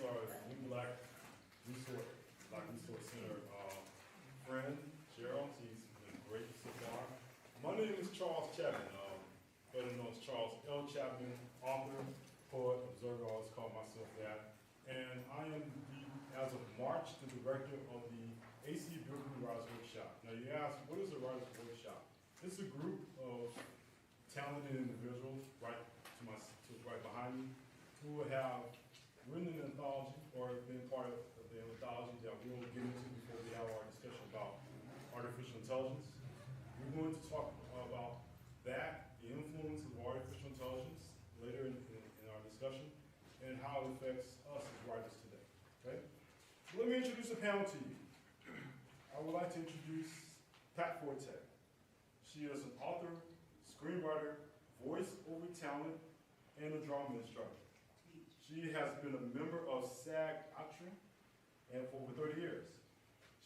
introduce our new Black Resource Center friend, Cheryl. She's been great so far. My name is Charles Chapman, better known as Charles L. Chapman, author, poet, observer, I always call myself that. And I am, as of March, the director of the AC Bilbrew Writers Workshop. Now you ask, what is a Writers Workshop? It's a group of talented individuals right behind me who have written an anthology or been part of the anthology that we will get into before we have our discussion about artificial intelligence. We're going to talk about that, the influence of artificial intelligence later in our discussion, and how it affects us as writers today. Okay? So let me introduce the panel to you. I would like to introduce Pat Forte. She is an author, screenwriter, voice-over talent, and a drama instructor. She has been a member of SAG-AFTRA and for over 30 years.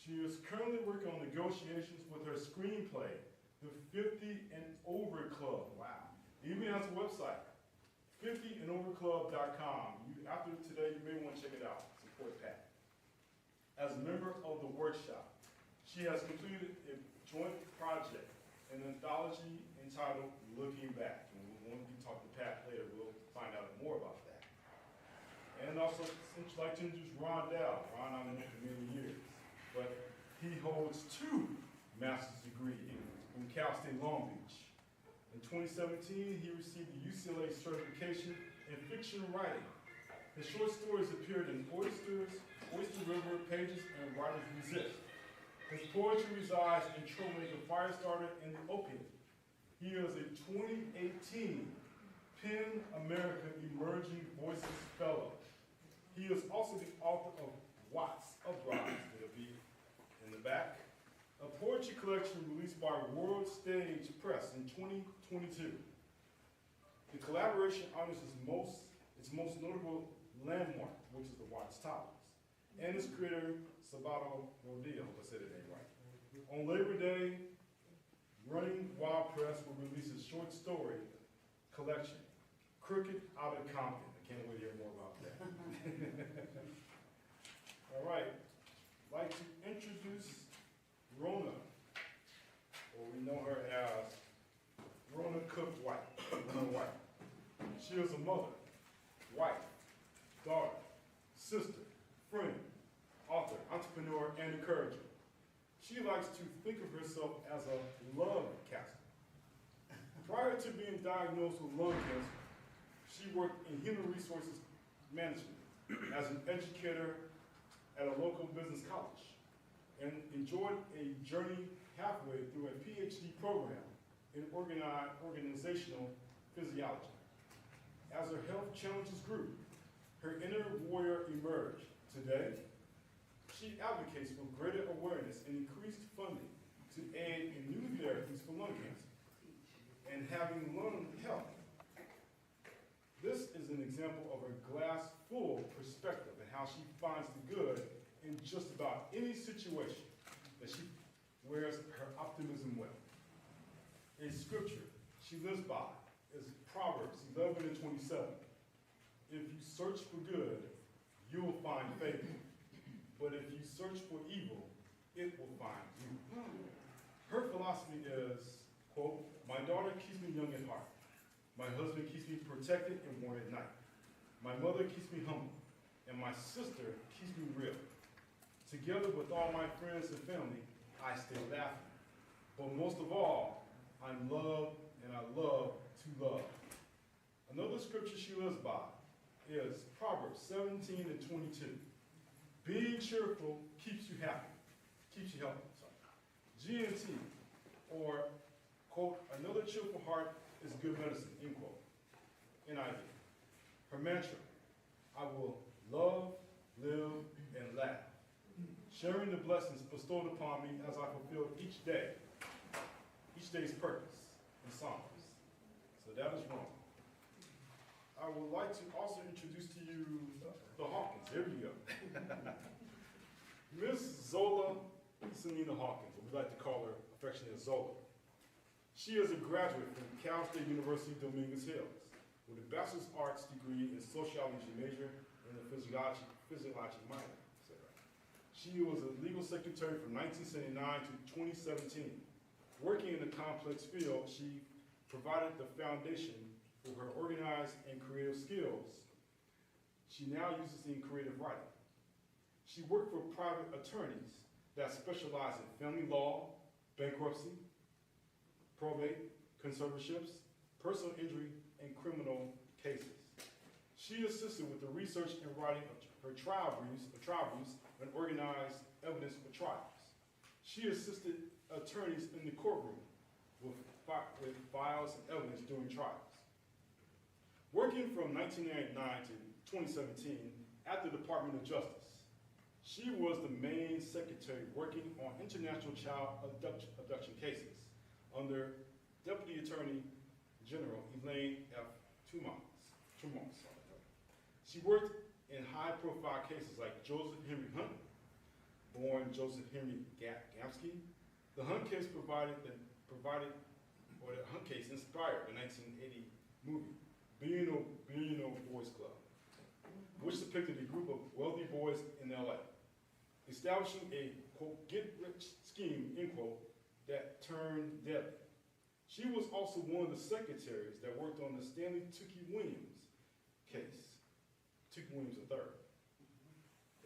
She is currently working on negotiations with her screenplay, The 50 and Over Club. Wow. Even has a website, 50andoverclub.com. After today, you may want to check it out. Support Pat. As a member of the workshop, she has completed a joint project, an anthology entitled Looking Back. And when we talk to Pat later, we'll find out more about that. And also, I'd like to introduce Ron Dowell. Ron, I've known for many years, but he holds 2 master's degrees from Cal State Long Beach. In 2017, he received the UCLA certification in fiction writing. His short stories appeared in Oyster River, Pages, and Writers Resist. His poetry resides in Troublemaker Firestarter and The Opiate. He is a 2018 PEN America Emerging Voices Fellow. He is also the author of Watts of Rise, it'll be in the back, a poetry collection released by World Stage Press in 2022. The collaboration honors its most notable landmark, which is the Watts Towers, and its creator, Sabato Rodeo, if I said it ain't right. On Labor Day, Running Wild Press will release a short story collection, Crooked Out of Compton. I can't wait to hear more about that. All right, I'd like to introduce Rona, or we know her as Rona Cook White. Rona White. She is a mother, wife, daughter, sister, friend, author, entrepreneur, and encourager. She likes to think of herself as a love caster. Prior to being diagnosed with lung cancer, she worked in human resources management as an educator at a local business college and enjoyed a journey halfway through a PhD program in organizational physiology. As her health challenges grew, her inner warrior emerged. Today, she advocates for greater awareness and increased funding to aid in new therapies for lung cancer and having lung health. This is an example of a glass full perspective and how she finds the good in just about any situation that she wears her optimism well. A scripture she lives by is Proverbs 11:27. If you search for good, you will find favor. But if you search for evil, it will find you. Her philosophy is, quote, my daughter keeps me young at heart. My husband keeps me protected and warm at night. My mother keeps me humble. And my sister keeps me real. Together with all my friends and family, I stay laughing. But most of all, I'm loved and I love to love. Another scripture she lives by is Proverbs 17:22. Being cheerful keeps you happy, keeps you healthy. G&T, or, quote, another cheerful heart is good medicine, end quote. NIV. Her mantra, I will love, live, and laugh, sharing the blessings bestowed upon me as I fulfill each day's purpose and songs. So that is wrong. I would like to also introduce to you the Hawkins. Here we go. Ms. Zola Sanina Hawkins, or we like to call her affectionately Zola. She is a graduate from Cal State University, Dominguez Hills, with a bachelor's arts degree in sociology major and a physiology minor. She was a legal secretary from 1979 to 2017. Working in the complex field, she provided the foundation for her organized and creative skills she now uses in creative writing. She worked for private attorneys that specialize in family law, bankruptcy, probate, conservatorships, personal injury, and criminal cases. She assisted with the research and writing of her trial briefs and organized evidence for trials. She assisted attorneys in the courtroom with files and evidence during trials. Working from 1999 to 2017 at the Department of Justice, she was the main secretary working on international child abduction cases under Deputy Attorney General Elaine F. Trumont. She worked in high-profile cases like Joseph Henry Hunt, born Joseph Henry Gamsky. The Hunt case inspired the 1980 movie Billionaire Boys Club, which depicted a group of wealthy boys in LA, establishing a, quote, get-rich scheme, end quote, that turned deadly. She was also one of the secretaries that worked on the Stanley Tookie Williams case, Tookie Williams III.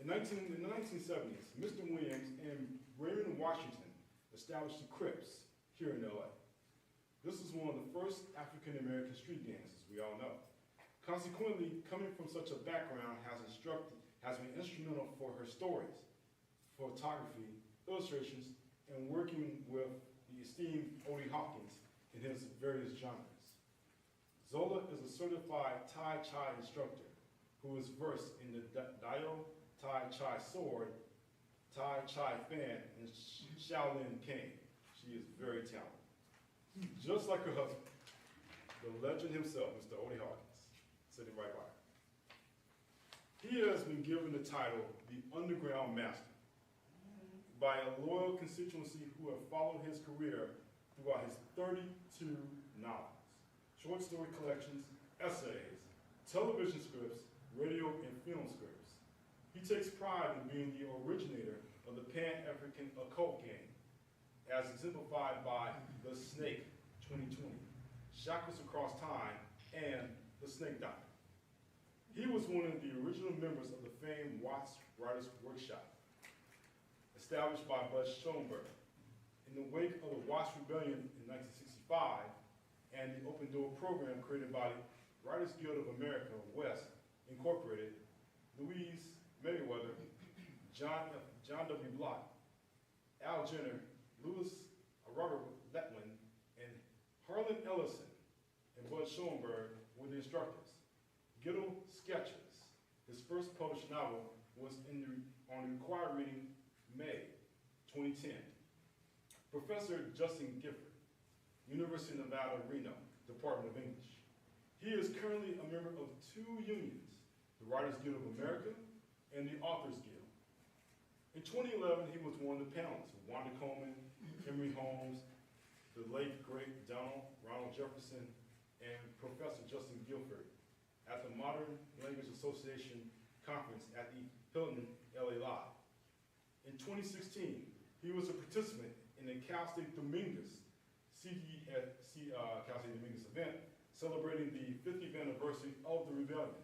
In the 1970s, Mr. Williams and Raymond Washington established the Crips here in LA. This is one of the first African-American street gangs, as we all know. Consequently, coming from such a background has been instrumental for her stories, photography, illustrations, and working with the esteemed Odie Hawkins in his various genres. Zola is a certified Tai Chi instructor who is versed in the Dowell Tai Chi sword, Tai Chi fan, and Shaolin cane. She is very talented. Just like her husband, the legend himself, Mr. Odie Hawkins, sitting right by her. He has been given the title, the Underground Master, by a loyal constituency who have followed his career throughout his 32 novels, short story collections, essays, television scripts, radio and film scripts. He takes pride in being the originator of the Pan-African occult game, as exemplified by The Snake 2020, Shackles Across Time, and The Snake Doctor. He was one of the original members of the famed Watts Writers Workshop, established by Bud Schoenberg. In the wake of the Watts Rebellion in 1965 and the Open Door program created by the Writers Guild of America, West, Incorporated, Louise Merriweather, John W. Block, Al Jenner, Robert Letwin, and Harlan Ellison and Bud Schoenberg were the instructors. Ghetto Sketches, his first published novel, was on the required reading May 2010. Professor Justin Gifford, University of Nevada, Reno, Department of English. He is currently a member of two unions, the Writers Guild of America and the Authors Guild. In 2011, he was one of the panelists with Wanda Coleman, Henry Holmes, the late great Dowell, Ronald Jefferson, and Professor Justin Gifford at the Modern Language Association Conference at the Hilton LA Live. In 2016, he was a participant in the Cal State Dominguez Cal State Dominguez event celebrating the 50th anniversary of the rebellion.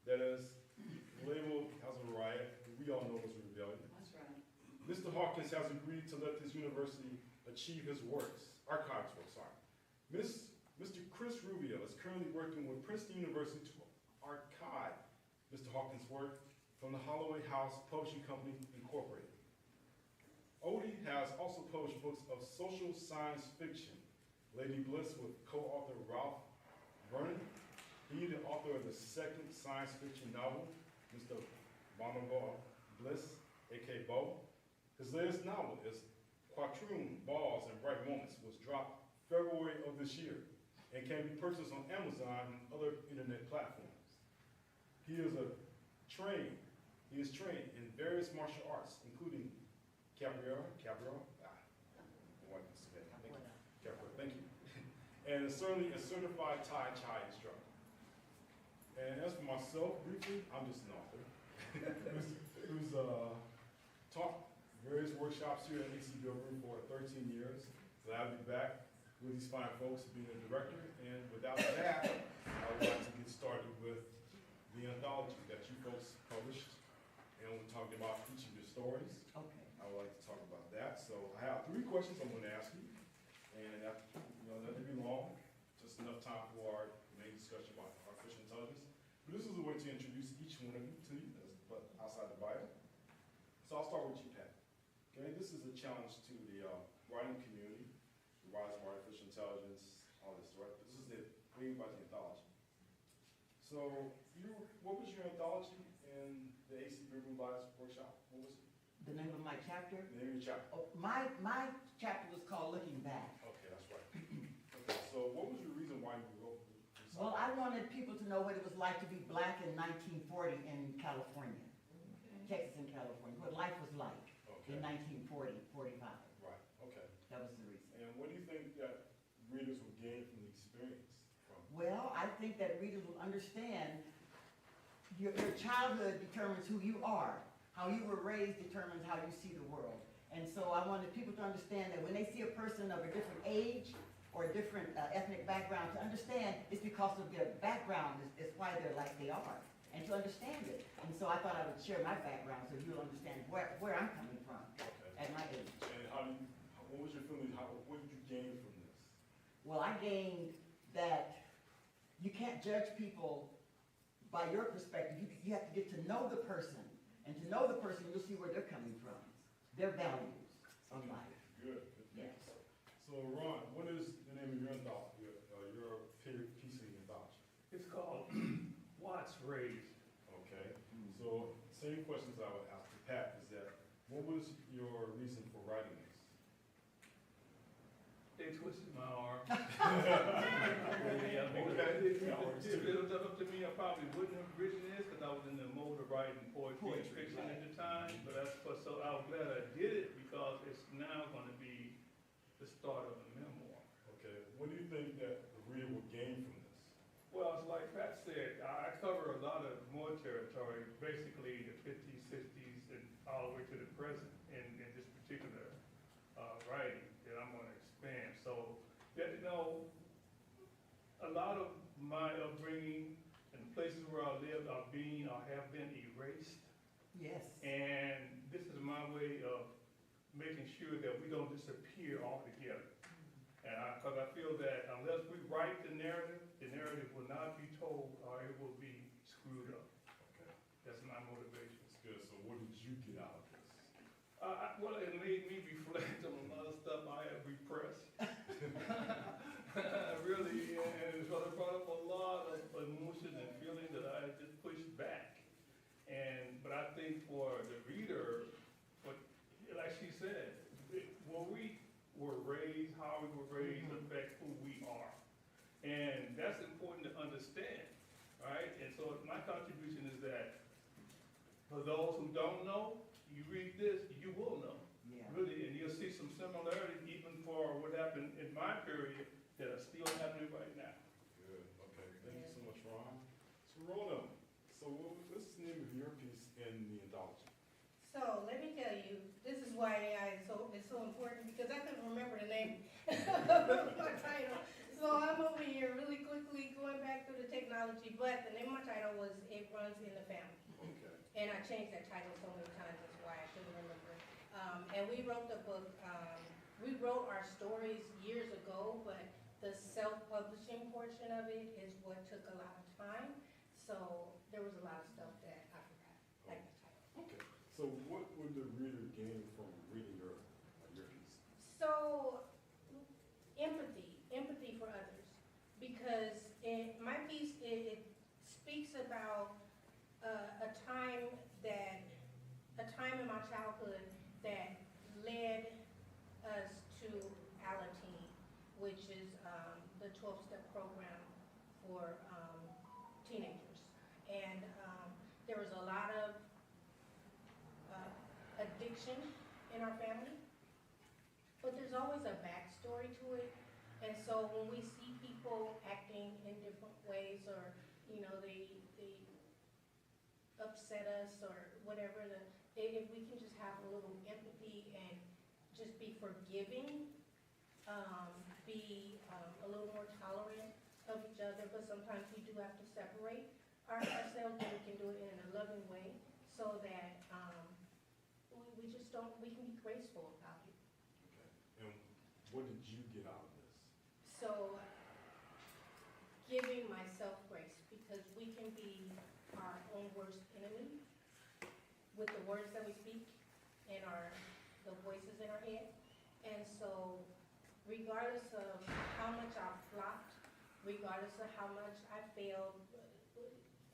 That is labeled as a riot. We all know it was a rebellion. That's right. Mr. Hawkins has agreed to let this university achieve his archives works. Mr. Chris Rubio is currently working with Princeton University to archive Mr. Hawkins' work from the Holloway House Publishing Company, Incorporated. Odie has also published books of social science fiction, Lady Bliss with co-author Ralph Vernon. He is the author of the second science fiction novel, Mr. Bonobo Bliss, a.k.a. Bo. His latest novel is Quatroon, Balls, and Bright Moments, was dropped February of this year and can be purchased on Amazon and other internet platforms. He is trained in various martial arts, including capoeira, thank you, and is certainly a certified Tai Chi instructor. And as for myself, briefly, I'm just an author who's taught various workshops here at AC Bilbrew for 13 years. Glad to be back with these fine folks, being a director. And without that, I would like to get started with the anthology that you folks published. And we're talking about each of your stories. Okay. I would like to talk about that. So I have 3 questions I'm going to ask you. And after, nothing to be long, just enough time for our main discussion about artificial intelligence. But this is a way to introduce each one of you to you, but outside the bio. So I'll start with you, Pat. Okay, this is a challenge to the writing community, the rise of artificial intelligence, all this, right? This is it, reading about the anthology. So, what was your anthology in the AC Bilbrew Writers Workshop? What was it? The name of my chapter? The name of your chapter. Oh, my chapter was called Looking Back. Okay, that's right. Okay, so what was your reason why you wrote this? Well, I wanted people to know what it was like to be black in 1940 in California, Texas and California, what life was like in 1940, 45. Right, okay. That was the reason. And what do you think that readers will gain from the experience? Well, I think that readers will understand your childhood determines who you are. How you were raised determines how you see the world. And so I wanted people to understand that when they see a person of a different age or a different ethnic background, to understand it's because of their background is why they're like they are, and to understand it. And so I thought I would share my background so you'll understand where I'm coming from at my age. And what was your feeling, what did you gain from this? Well, I gained that you can't judge people by your perspective. You have to get to know the person. And to know the person, you'll see where they're coming from, their values of life. Good. Yes. So, Ron, what is the name of your anthology, your favorite piece of the anthology? It's called Watts Raised. Okay. So, same questions I would ask to Pat is that, what was your reason for writing this? They twisted my arm. Okay. If it was up to me, I probably wouldn't have written this because I was in the mode of writing poetry and fiction at the time. But so I was glad I did it because it's now going to be the start of a memoir. Okay. What do you think that the reader will gain from this? Well, it's like Pat said, I cover a lot of more territory, basically the 50s, 60s, and all the way to the present in this particular writing that I'm going to expand. So, a lot of my upbringing and the places where I lived are being or have been erased. Yes. And this is my way of making sure that we don't disappear altogether. And because I feel that unless we write the narrative will not be told or it will be screwed up. Okay. That's my motivation. That's good. So what did you get out of this? Well, it made me reflect on a lot of stuff I have repressed. Really, and it brought up a lot of emotions and feelings that I just pushed back. But I think for the reader, like she said, where we were raised, how we were raised affects who we are. And that's important to understand, right? And so my contribution is that for those who don't know, you read this, you will know. Yeah. Really, and you'll see some similarities even for what happened in my period that are still happening right now. Good. Okay. Thank you so much, Ron. So, Rona, what's the name of your piece in the anthology? So let me tell you, this is why it's so important because I couldn't remember the name of my title. So I'm over here really quickly going back through the technology, but the name of my title was It Runs in the Family. Okay. And I changed that title so many times, that's why I couldn't remember. And we wrote the book, we wrote our stories years ago, but the self-publishing portion of it is what took a lot of time. So there was a lot of stuff that I forgot, like the title. Okay. So what would the reader gain from reading your piece? So empathy for others, because my piece, it speaks about a time in my childhood that led us to Alateen, which is the 12-step program for teenagers. And there was a lot of addiction in our family, but there's always a backstory to it. And so when we see people acting in different ways, or they upset us or whatever, if we can just have a little empathy and just be forgiving, be a little more tolerant of each other, but sometimes we do have to separate ourselves, but we can do it in a loving way so that we just don't, we can be graceful about it. Okay. And what did you get out of this? So, giving myself grace, because we can be our own worst enemy with the words that we speak and the voices in our head. And so, regardless of how much I've flopped, regardless of how much I failed,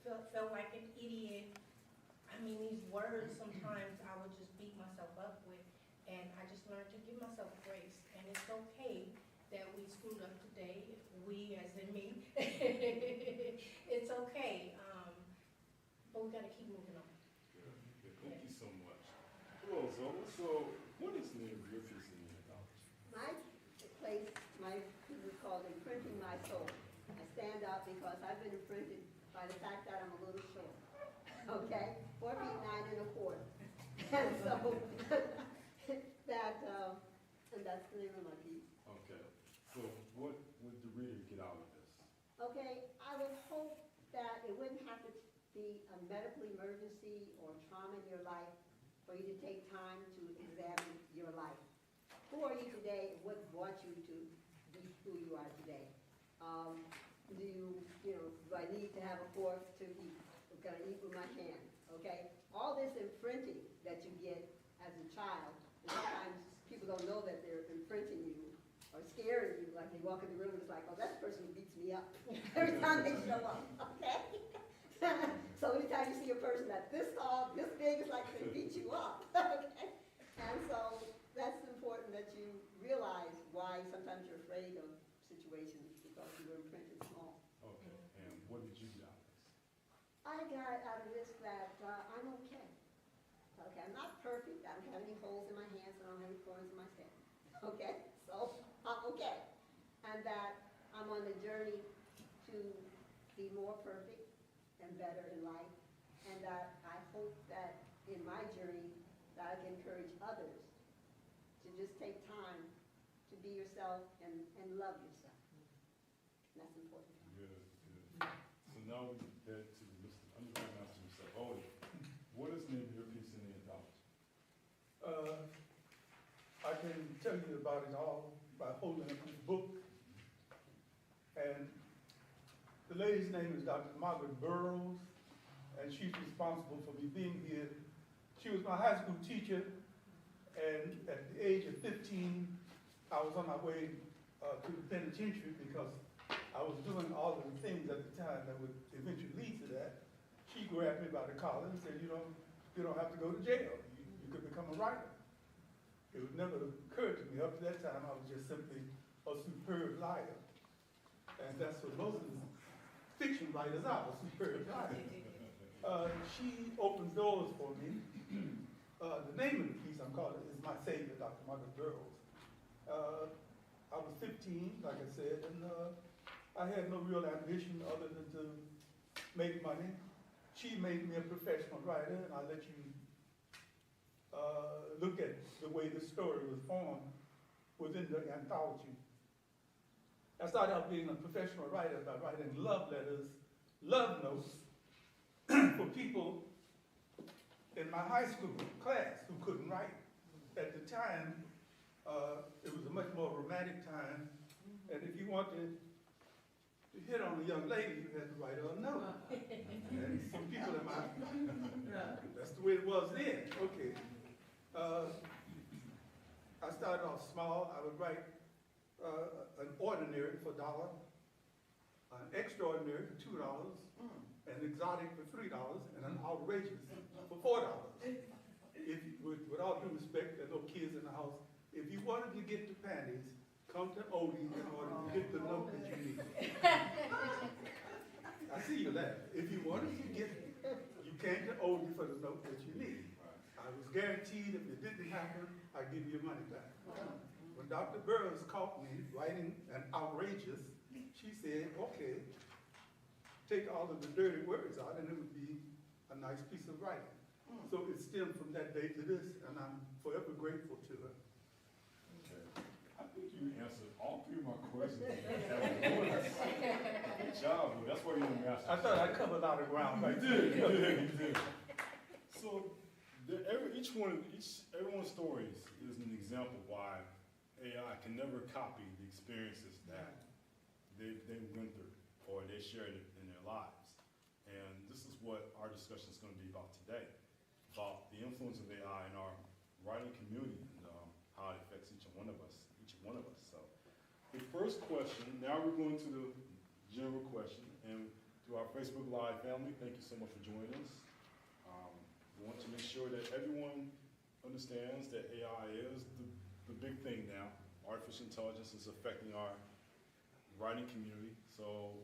felt like an idiot, I mean, these words sometimes I would just beat myself up with, and I just learned to give myself grace. And it's okay that we screwed up today, we as in me. It's okay, but we gotta keep moving on. Good. Thank you so much. Hello, Zola. So, what is the name of your piece in the anthology? My piece is called Imprinting My Soul. I stand out because I've been imprinted by the fact that I'm a little short. Okay? 4 feet 9 1/4. And so, and that's the name of my piece. Okay. So, what would the reader get out of this? Okay, I would hope that it wouldn't have to be a medical emergency or trauma in your life for you to take time to examine your life. Who are you today? What brought you to be who you are today? Do I need to have a fork to eat? Can I eat with my hand? Okay? All this imprinting that you get as a child, and sometimes people don't know that they're imprinting you or scaring you, like they walk in the room and it's like, oh, that's the person who beats me up every time they show up, okay? So anytime you see a person that's this tall, this big, it's like they beat you up, okay? And so that's important that you realize why sometimes you're afraid of situations because you were imprinted small. Okay. And what did you get out of this? I got out of this that I'm okay. Okay, I'm not perfect. I don't have any holes in my hands. I don't have any corners in my skin. Okay, so I'm okay. And that I'm on the journey to be more perfect and better in life. And that I hope that in my journey that I can encourage others to just take time to be yourself and love yourself. And that's important. Good. So now we get to Mr. Underground Master himself. Oh, what is the name of your piece in the anthology? I can tell you about it all by holding up this book. And the lady's name is Dr. Margaret Burroughs, and she's responsible for me being here. She was my high school teacher, and at the age of 15, I was on my way to the penitentiary because I was doing all of the things at the time that would eventually lead to that. She grabbed me by the collar and said, you don't have to go to jail. You could become a writer. It would never occur to me. Up to that time, I was just simply a superb liar. And that's what most of the fiction writers are, superb liars. She opened doors for me. The name of the piece I'm calling is My Savior, Dr. Margaret Burroughs. I was 15, like I said, and I had no real ambition other than to make money. She made me a professional writer, and I'll let you look at the way the story was formed within the anthology. I started out being a professional writer by writing love letters, love notes for people in my high school class who couldn't write. At the time, it was a much more romantic time, and if you wanted to hit on a young lady, you had to write her a note. And some people in my, that's the way it was then. Okay. I started off small. I would write an ordinary for $1, an extraordinary for $2, an exotic for $3, and an outrageous for $4. With all due respect, there are no kids in the house. If you wanted to get the panties, come to Odie in order to get the note that you need. I see you laughing. If you wanted to get, you came to Odie for the note that you need. I was guaranteed if it didn't happen, I'd give you your money back. When Dr. Burroughs caught me writing an outrageous, she said, okay, take all of the dirty words out and it would be a nice piece of writing. So it stemmed from that day to this, and I'm forever grateful to her. Okay. I think you answered all three of my questions. Good job, Lou. That's why you're the master. I thought I covered a lot of ground right You there. did, you did. So, everyone's stories is an example why AI can never copy the experiences that they went through or they shared in their lives. And this is what our discussion is going to be about today, about the influence of AI in our writing community and how it affects each one of us. So, the first question, now we're going to the general question, and to our Facebook Live family, thank you so much for joining us. We want to make sure that everyone understands that AI is the big thing now. Artificial intelligence is affecting our writing community. So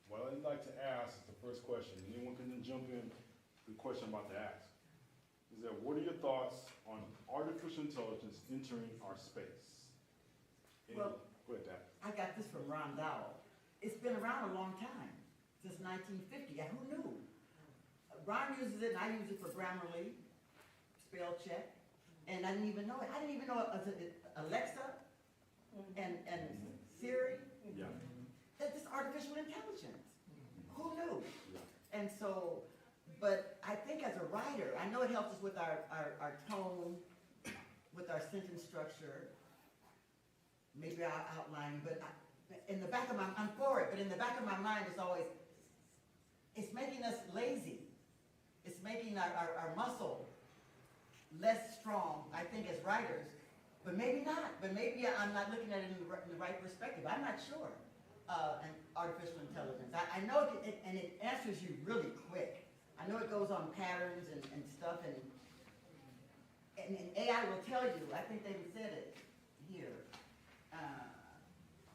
what I'd like to ask is the first question. Anyone can then jump in the question I'm about to ask. Is that what are your thoughts on artificial intelligence entering our space? Well, Go ahead, Dad. I got this from Ron Dowell. It's been around a long time, since 1950. Who knew? Ron uses it, and I use it for Grammarly, spell check, and I didn't even know it. I didn't even know it was Alexa and Siri. Yeah. That's just artificial intelligence. Who knew? Yeah. And so, but I think as a writer, I know it helps us with our tone, with our sentence structure, maybe our outlining, but in the back of my, I'm for it, but in the back of my mind it's always, it's making us lazy. It's making our muscle less strong, I think, as writers, but maybe not. But maybe I'm not looking at it in the right perspective. I'm not sure. And artificial intelligence. I know it, and it answers you really quick. I know it goes on patterns and stuff, and AI will tell you, I think they said it here,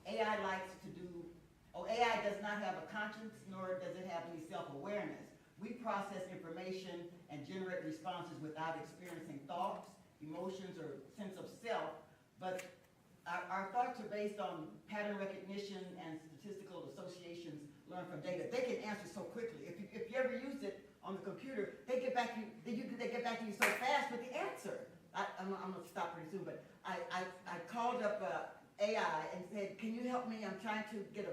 AI likes to do, AI does not have a conscience, nor does it have any self-awareness. We process information and generate responses without experiencing thoughts, emotions, or sense of self, but our thoughts are based on pattern recognition and statistical associations learned from data. They can answer so quickly. If you ever used it on the computer, they get back to you so fast with the answer. I'm gonna stop pretty soon, but I called up AI and said, can you help me? I'm trying to get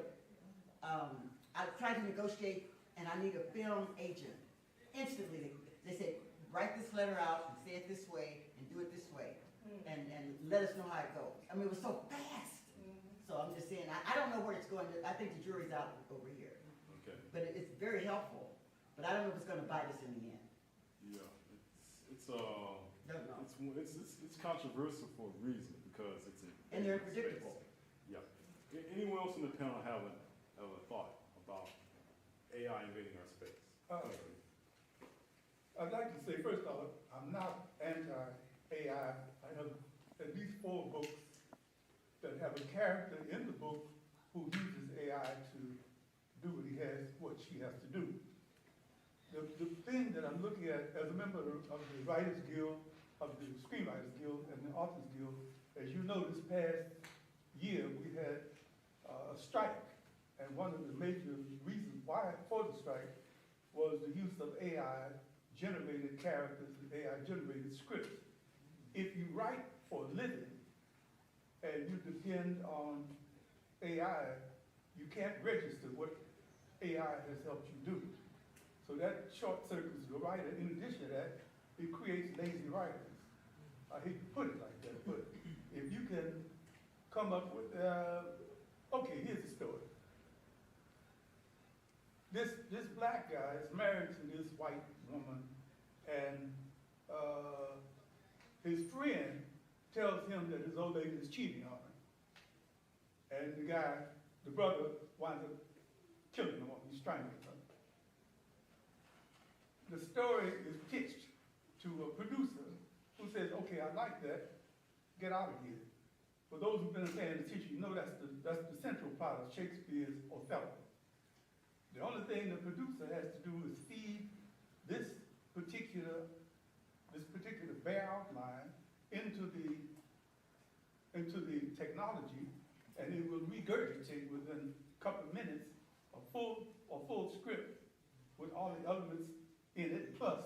I'm trying to negotiate and I need a film agent. Instantly, they said, write this letter out and say it this way and do it this way and let us know how it goes. I mean, it was so fast. So I'm just saying, I don't know where it's going. I think the jury's out over here. Okay. But it's very helpful. But I don't know if it's going to bite us in the end. Yeah. It's Don't know. it's controversial for a reason because it's And they're unpredictable. Yeah. Anyone else in the panel have a thought about AI invading our space? I'd like to say, first off, I'm not anti-AI. I have at least 4 books that have a character in the book who uses AI to do what she has to do. The thing that I'm looking at as a member of the Writers Guild, of the Screenwriters Guild, and the Authors Guild, as you know, this past year we had a strike. And one of the major reasons why for the strike was the use of AI-generated characters and AI-generated scripts. If you write for a living and you depend on AI, you can't register what AI has helped you do. So that short-circuits the writer. In addition to that, it creates lazy writers. I hate to put it like that, but if you can come up with, okay, here's the story. This black guy is married to this white woman, and his friend tells him that his old lady is cheating on him. And the brother, winds up killing the woman. He's strangling her. The story is pitched to a producer who says, okay, I like that, get out of here. For those who've been paying attention, you know that's the central part of Shakespeare's Othello. The only thing the producer has to do is feed this particular bare outline into the technology, and it will regurgitate within a couple of minutes a full script with all the elements in it, plus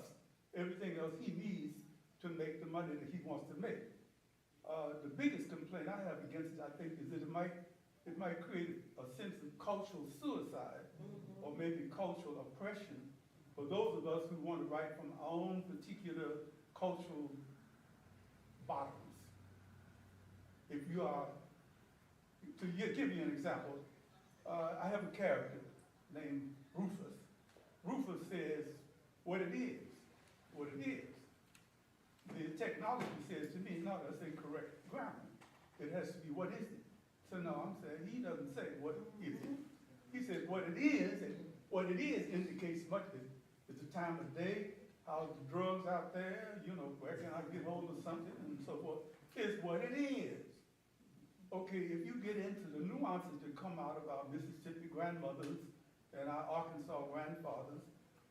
everything else he needs to make the money that he wants to make. The biggest complaint I have against it, I think, is that it might create a sense of cultural suicide or maybe cultural oppression for those of us who want to write from our own particular cultural bottoms. If you are, to give you an example, I have a character named Rufus. Rufus says what it is, what it is. The technology says to me, no, that's incorrect grammar. It has to be, what is it? So no, I'm saying, he doesn't say what is it. He says what it is, and what it is indicates much. It's the time of day, how's the drugs out there, you know, where can I get hold of something, and so forth. It's what it is. Okay, if you get into the nuances that come out of our Mississippi grandmothers and our Arkansas grandfathers,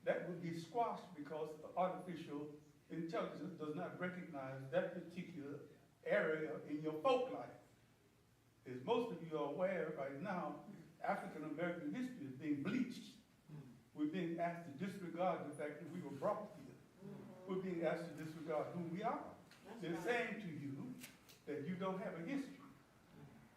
that would be squashed because artificial intelligence does not recognize that particular area in your folk life. As most of you are aware right now, African American history is being bleached. We're being asked to disregard the fact that we were brought here. We're being asked to disregard who we are. They're saying to you that you don't have a history.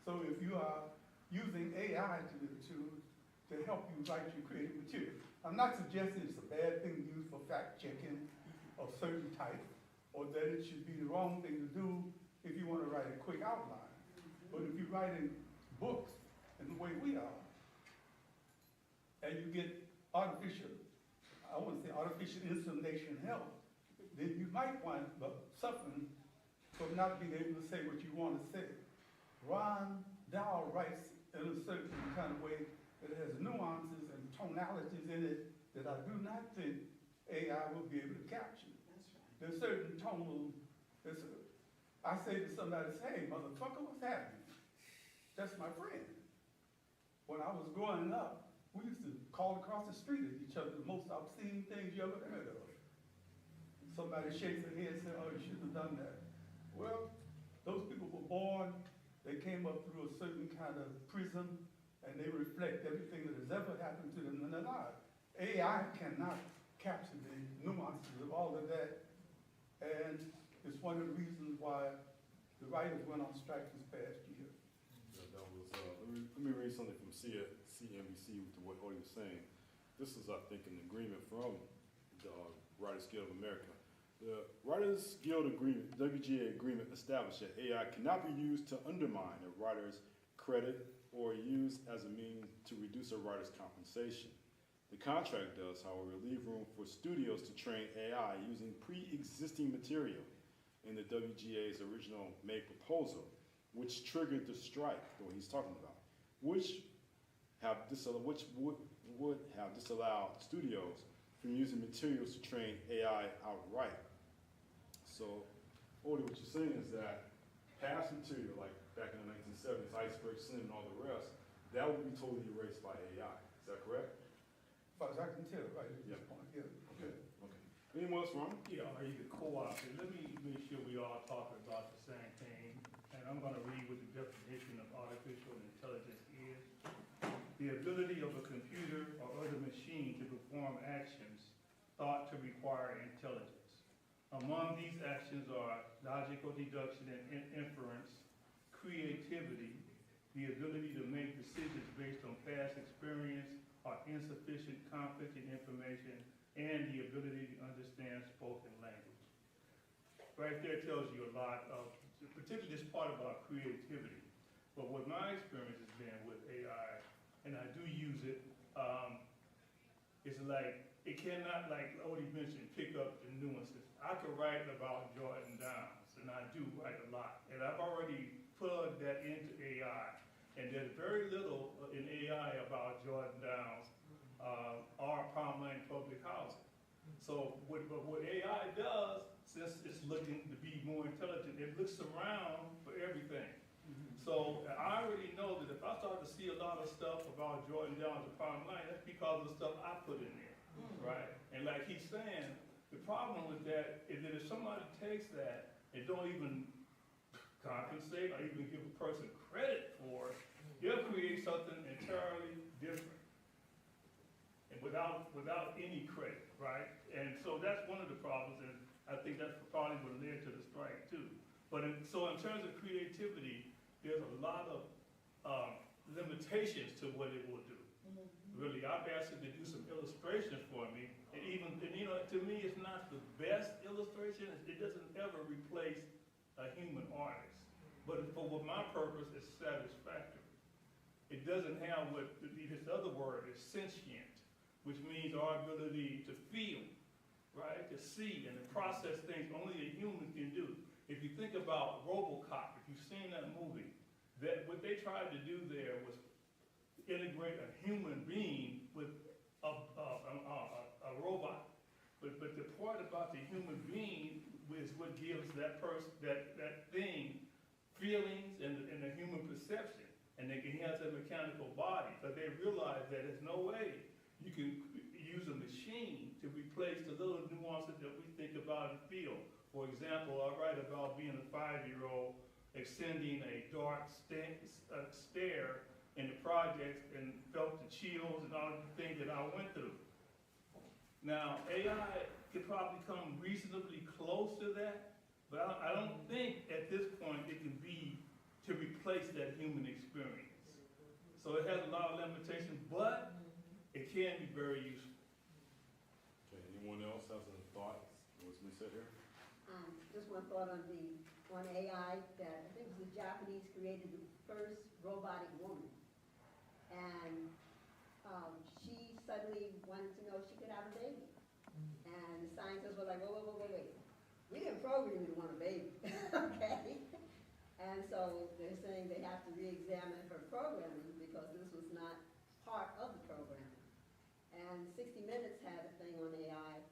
So if you are using AI to help you write your creative material, I'm not suggesting it's a bad thing to use for fact checking of certain type, or that it should be the wrong thing to do if you want to write a quick outline. But if you're writing books in the way we are, and you get artificial insemination help, then you might wind up suffering from not being able to say what you want to say. Dowell writes in a certain kind of way that has nuances and tonalities in it that I do not think AI will be able to capture. There's certain tonal, I say to somebody, hey, motherfucker, what's happening? That's my friend. When I was growing up, we used to call across the street at each other the most obscene things you ever heard of. Somebody shakes their head and says, oh, you shouldn't have done that. Well, those people were born, they came up through a certain kind of prism, and they reflect everything that has ever happened to them in their lives. AI cannot capture the nuances of all of that, and it's one of the reasons why the writers went on strike this past year. Yeah, that was, let me read something from CNBC to what Odie was saying. This is, I think, an agreement from the Writers Guild of America. The Writers Guild Agreement, WGA agreement, established that AI cannot be used to undermine a writer's credit or used as a means to reduce a writer's compensation. The contract does, however, leave room for studios to train AI using pre-existing material in the WGA's original May proposal, which triggered the strike that he's talking about, which would have disallowed studios from using materials to train AI outright. So, Odie, what you're saying is that past material, like back in the 1970s, Iceberg Slim and all the rest, that would be totally erased by AI. Is that correct? As far as I can tell, right at this point, yeah. Okay. Anyone else, Ron? Yeah, or you could co-opt it. Let me make sure we all talking about the same thing. And I'm gonna read what the definition of artificial intelligence is. The ability of a computer or other machine to perform actions thought to require intelligence. Among these actions are logical deduction and inference, creativity, the ability to make decisions based on past experience or insufficient conflicting information, and the ability to understand spoken language. Right there tells you a lot of, particularly this part about creativity. But what my experience has been with AI, and I do use it, it's like, it cannot, like Odie mentioned, pick up the nuances. I could write about Jordan Downs, and I do write a lot. And I've already plugged that into AI. And there's very little in AI about Jordan Downs or Palm public housing. So what AI does, since it's looking to be more intelligent, it looks around for everything. So I already know that if I start to see a lot of stuff about Jordan Downs and Palm that's because of the stuff I put in there, right? And like he's saying, the problem with that is that if somebody takes that and don't even compensate or even give a person credit for it, they'll create something entirely different and without any credit, right? and so that's one of the problems, and I think that's probably what led to the strike too. But so in terms of creativity, there's a lot of limitations to what it will do. Really, I've asked it to do some illustrations for me, and even, and you know, to me, it's not the best illustration. It doesn't ever replace a human artist, but for what my purpose is satisfactory. It doesn't have what this other word is, sentient, which means our ability to feel, right, to see and to process things only a human can do. If you think about RoboCop, if you've seen that movie, that what they tried to do there was integrate a human being with a robot. But the part about the human being is what gives that person, that thing, feelings and the human perception. And he has a mechanical body. But they realize that there's no way you can use a machine to replace the little nuances that we think about and feel. For example, I write about being a 5-year-old extending a dark stare in the projects and felt the chills and all the things that I went through. Now, AI could probably come reasonably close to that, but I don't think at this point it can be to replace that human experience. So it has a lot of limitations, but it can be very useful. Okay, anyone else has any thoughts as we sit here? Just one thought on AI, that I think it was the Japanese created the first robotic woman. And she suddenly wanted to know if she could have a baby. And the scientists were like, wait. We didn't program you to want a baby, okay? And so they're saying they have to re-examine her programming because this was not part of the programming. And 60 Minutes had a thing on AI,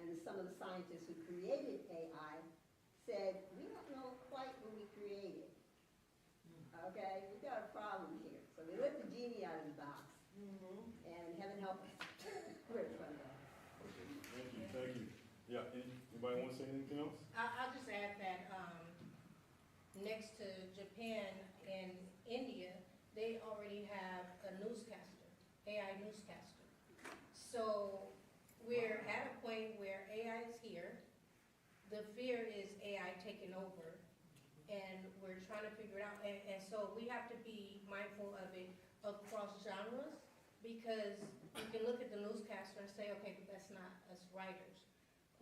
and some of the scientists who created AI said, we don't know quite when we created. Okay, we got a problem here. So they let the genie out of the box, and heaven help us. Where's the front door? Okay, thank you. Yeah, anybody want to say anything else? I'll just add that, next to Japan and India, they already have a newscaster, AI newscaster. So we're at a point where AI is here. The fear is AI taking over, and we're trying to figure it out. And so we have to be mindful of it across genres, because you can look at the newscaster and say, okay, but that's not us writers.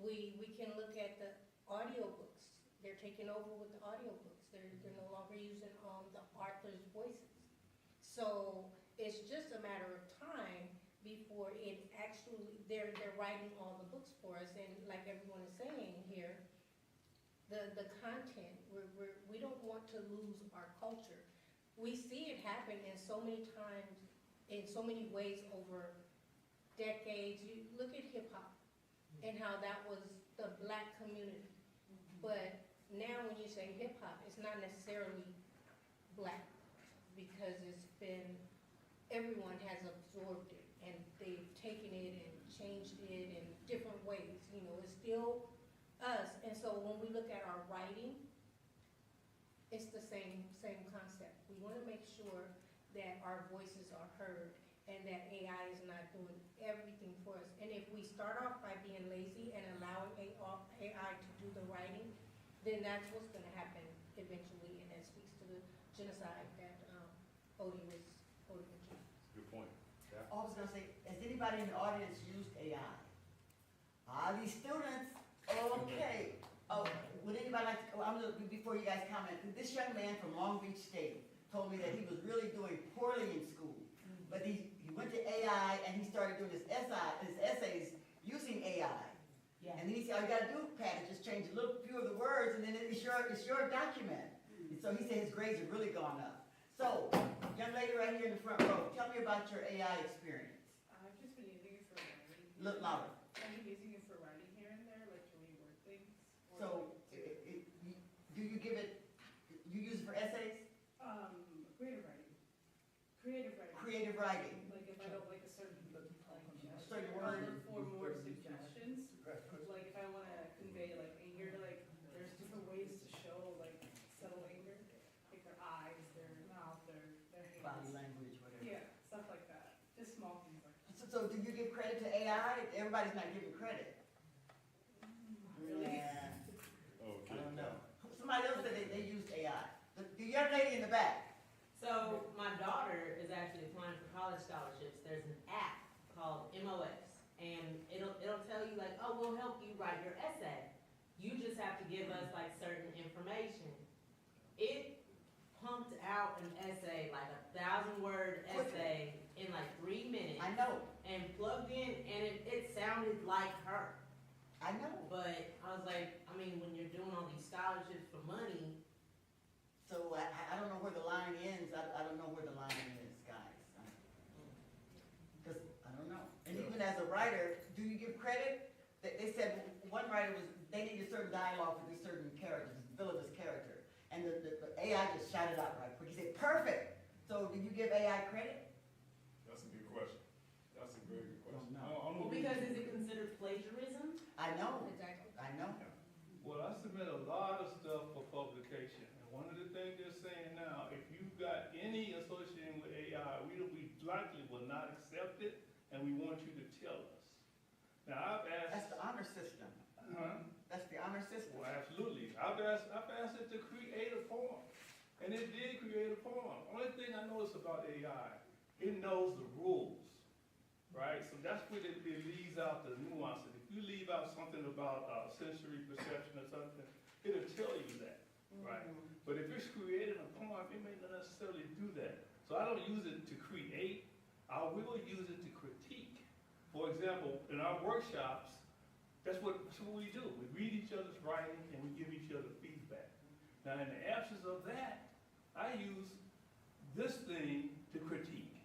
We can look at the audiobooks. They're taking over with the audiobooks. They're no longer using the author's voices. So it's just a matter of time before it actually, they're writing all the books for us. And like everyone is saying here, the content, we don't want to lose our culture. We see it happen in so many times, in so many ways over decades. You look at hip hop and how that was the black community. But now when you say hip hop, it's not necessarily black, because it's been, everyone has absorbed it and they've taken it and changed it in different ways. You know, it's still us. And so when we look at our writing, it's the same concept. We want to make sure that our voices are heard and that AI is not doing everything for us. And if we start off by being lazy and allowing AI to do the writing, then that's what's going to happen eventually, and that speaks to the genocide that Odie was mentioning. Good point. Yeah. I was gonna say, has anybody in the audience used AI? These students, okay. Oh, would anybody like to, before you guys comment, this young man from Long Beach State told me that he was really doing poorly in school, but he went to AI and he started doing his essays using AI. Yeah. And then he said, all you gotta do, Pat, is just change a little few of the words, and then it's your document. And so he said his grades have really gone up. So, young lady right here in the front row, tell me about your AI experience. I've just been using it for writing. Look louder. I've been using it for writing here and there, like to reword things. So, do you give it, you use it for essays? Creative writing. Creative writing. Creative writing. Like if I don't like a certain, Certain word. for more suggestions. Like if I want to convey like anger, like there's different ways to show like subtle anger, like their eyes, their mouth, their Body hands. language, whatever. Yeah, stuff like that. Just small things like that. So do you give credit to AI? Everybody's not giving credit. back. So my daughter is actually applying for college scholarships. There's an app called MOS, and it'll tell you like, oh, we'll help you write your essay. You just have to give us like certain information. It pumped out an essay, like a 1,000-word essay in like 3 minutes. I know, And plugged in, and it sounded like her. I know. But I was like, I mean, when you're doing all these scholarships for money, So I don't know where the line ends, I don't know where the line is, guys. Because, I don't know. And even as a writer, do you give credit? They said, one writer was, they needed certain dialogue for this certain character, this villainous character. And the AI just shouted out right quick, he said, perfect! So do you give AI credit? That's a good question. That's a very good question. No. I'm well, gonna because is it considered plagiarism? I know, Exactly. I know. Well, I submit a lot of stuff for publication, and one of the things they're saying now, if you've got any association with AI, we likely will not accept it, and we want you to tell us. Now, I've That's asked, the honor system. That's the honor system. well, absolutely, I've asked it to create a poem, and it did create a poem. Only thing I noticed about AI, it knows the rules, right? So that's where it leaves out the nuances. If you leave out something about sensory perception or something, it'll tell you that, right? But if it's creating a poem, it may not necessarily do that. So I don't use it to create, I will use it to critique. For example, in our workshops, that's what we do. We read each other's writing and we give each other feedback. Now, in the absence of that, I use this thing to critique.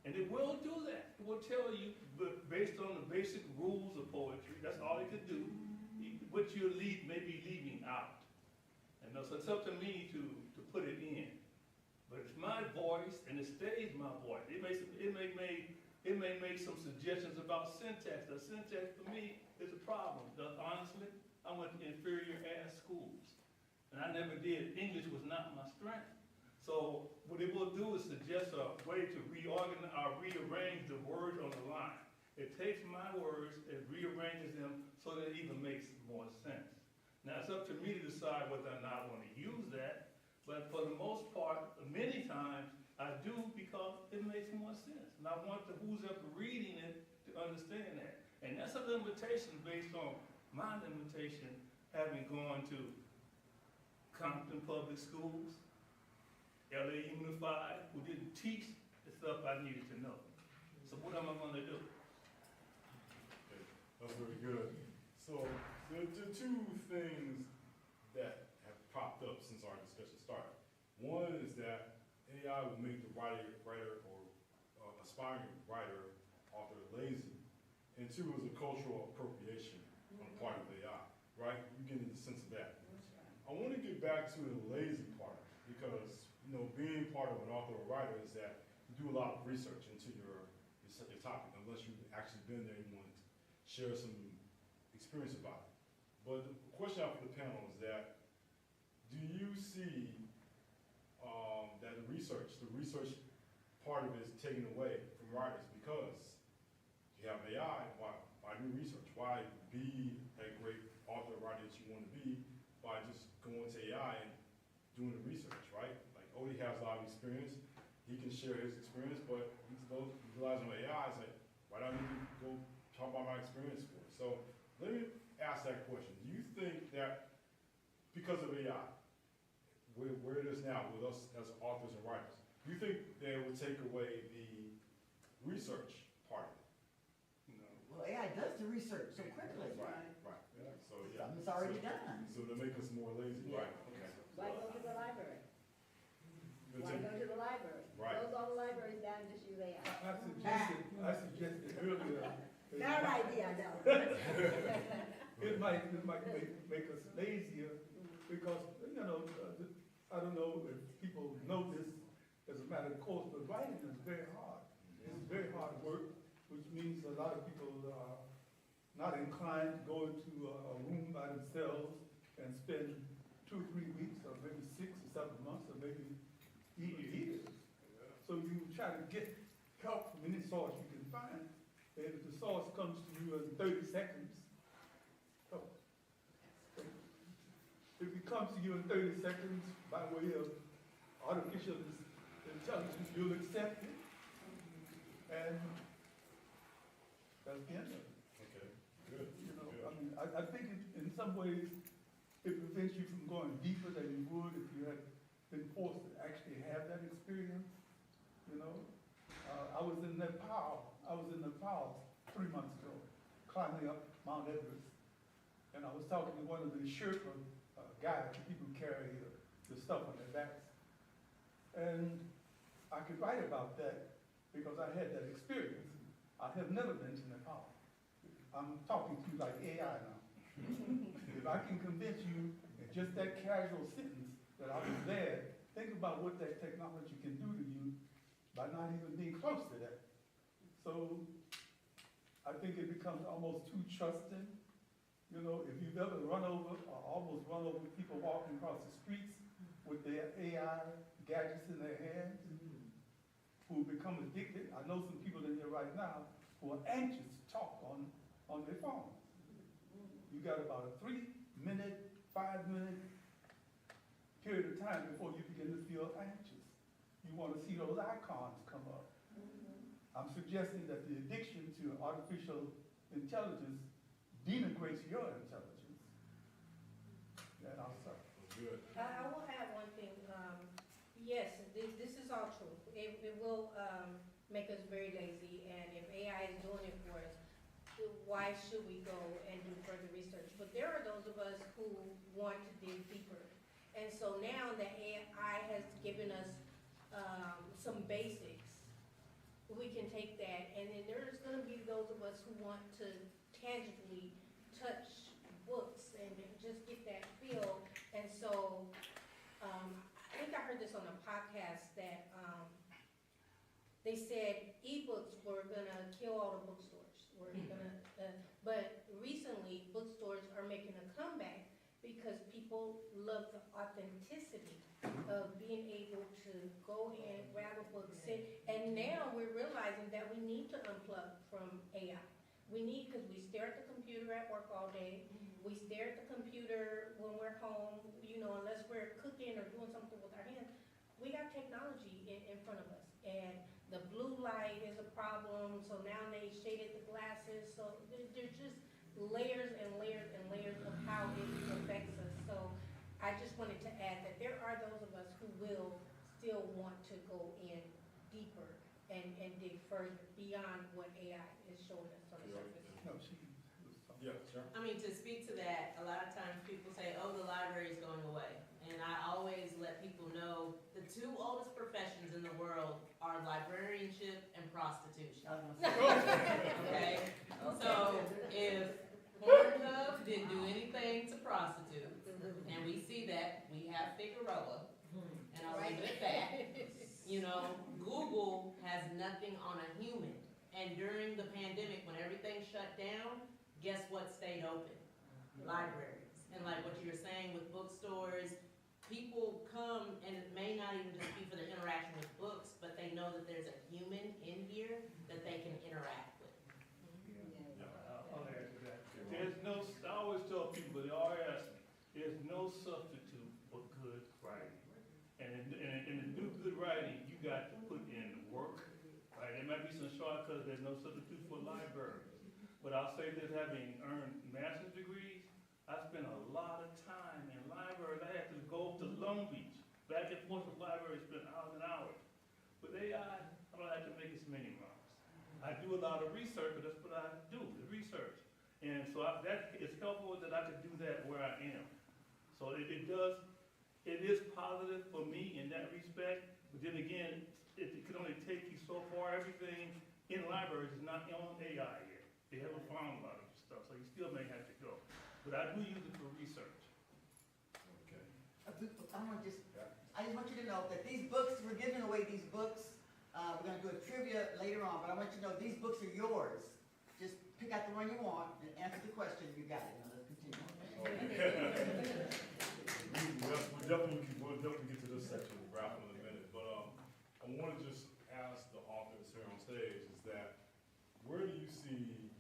And it will do that. It will tell you, but based on the basic rules of poetry, that's all it can do, what you're maybe leaving out. And so it's up to me to put it in. But it's my voice, and it stays my voice. It may make some suggestions about syntax. The syntax for me is a problem. Honestly, I went to inferior ass schools, and I never did. English was not my strength. So what it will do is suggest a way to reorganize or rearrange the words on the line. It takes my words and rearranges them so that it even makes more sense. Now it's up to me to decide whether or not I want to use that, but for the most part, many times I do because it makes more sense. And I want who's ever reading it to understand that. And that's a limitation based on my limitation having gone to Compton Public Schools, LA Unified, who didn't teach the stuff I needed to know. So what am I gonna do? Okay, that's very good. So the two things that have popped up since our discussion started. One is that AI will make the writer or aspiring writer, author lazy. And two is a cultural appropriation on the part of AI, right? You get the sense of that. I want to get back to the lazy part because, you know, being part of an author or writer is that you do a lot of research into your topic, unless you've actually been there and you want to share some experience about it. But the question I have for the panel is that, do you see that the research part of it is taken away from writers because you have AI, why do research? Why be a great author or writer that you want to be by just going to AI and doing the research, right? Like Odie has a lot of experience, he can share his experience, but he's utilizing AI, it's like, why don't I need to go talk about my experience for it? So let me ask that question. Do you think that because of AI, where it is now with us as authors and writers, do you think they would take away the research part of it? You know? Well, AI does the research so quickly. Right. Yeah. So yeah. Something's already done. So to make us more lazy, Yeah. right? Okay. Why go to the library? Good Why take. go to the library? Right. Close all the libraries down and just use AI. I suggested earlier. Bad idea, I know. It might make us lazier because, you know, I don't know if people know this as a matter of course, but writing is very hard. It's very hard work, which means a lot of people are not inclined to go into a room by themselves and spend 2 or 3 weeks, or maybe 6 or 7 months, or maybe even years. So you try to get help from any source you can find, and if the source comes to you in 30 seconds, if it comes to you in 30 seconds by way of artificial intelligence, you'll accept it, and that's the end of it. Okay, good. You know, Good. I mean, I think in some ways, it prevents you from going deeper than you would if you had been forced to actually have that experience, you know? I was in Nepal 3 months ago, climbing up Mount Everest, and I was talking to one of the Sherpa guides, the people who carry the stuff on their backs. And I could write about that because I had that experience. I have never been to Nepal. I'm talking to you like AI now. If I can convince you in just that casual sentence that I was there, think about what that technology can do to you by not even being close to that. So I think it becomes almost too trusting. You know, if you've ever run over or almost run over people walking across the streets with their AI gadgets in their hands, who become addicted. I know some people in here right now who are anxious to talk on their phones. You got about a 3-minute, 5-minute period of time before you begin to feel anxious. You want to see those icons come up. I'm suggesting that the addiction to artificial intelligence denigrates your intelligence. And I'll stop. Good. I will add one thing. Yes, this is all true. It will make us very lazy, and if AI is doing it for us, why should we go and do further research? But there are those of us who want to dig deeper. And so now that AI has given us some basics, we can take that, and then there's going to be those of us who want to tangibly touch books and just get that feel. And so I think I heard this on a podcast that they said ebooks were gonna kill all the bookstores. But recently bookstores are making a comeback because people love the authenticity of being able to go in, grab a book, sit, and now we're realizing that we need to unplug from AI. We need, because we stare at the computer at work all day. We stare at the computer when we're home, you know, unless we're cooking or doing something with our hands. We got technology in front of us, and the blue light is a problem, so now they shaded the glasses, so there's just layers and layers and layers of how it affects us. So I just wanted to add that there are those of us who will still want to go in deeper and dig further beyond what AI is showing us on the surface. No, she was talking. Yeah, sure. I mean, to speak to that, a lot of times people say, oh, the library is going away. And I always let people know the 2 oldest professions in the world are librarianship and prostitution. Okay? So if Pornhub didn't do anything to prostitutes, and we see that, we have Figueroa, and I'll leave it at that. You know, Google has nothing on a human. And during the pandemic, when everything shut down, guess what stayed open? Libraries. And like what you were saying with bookstores, people come, and it may not even just be for their interaction with books, but they know that there's a human in here that they can interact with. I'll add to that. There's no, I always tell people, they always ask me, there's no substitute for good writing. And to do good writing, you got to put in the work, right? There might be some shortcuts, there's no substitute for libraries. But I'll say this, having earned master's degrees, I spent a lot of time in libraries. I had to go to Long Beach, back and forth to the library, spend hours and hours. With AI, I don't have to make as many rounds. I do a lot of research, but that's what I do, the research. And so that it's helpful that I can do that where I am. So it is positive for me in that respect, but then again, it can only take you so far. Everything in libraries is not on AI yet. They haven't found a lot of stuff, so you still may have to go. But I do use it for research. Okay. I just want you to know that these books, we're giving away these books. We're gonna do a trivia later on, but I want you to know these books are yours. Just pick out the one you want and answer the question. You got it. Now let's continue. We'll definitely get to this section of Ralph in a minute, but I want to just ask the authors here on stage is that where do you see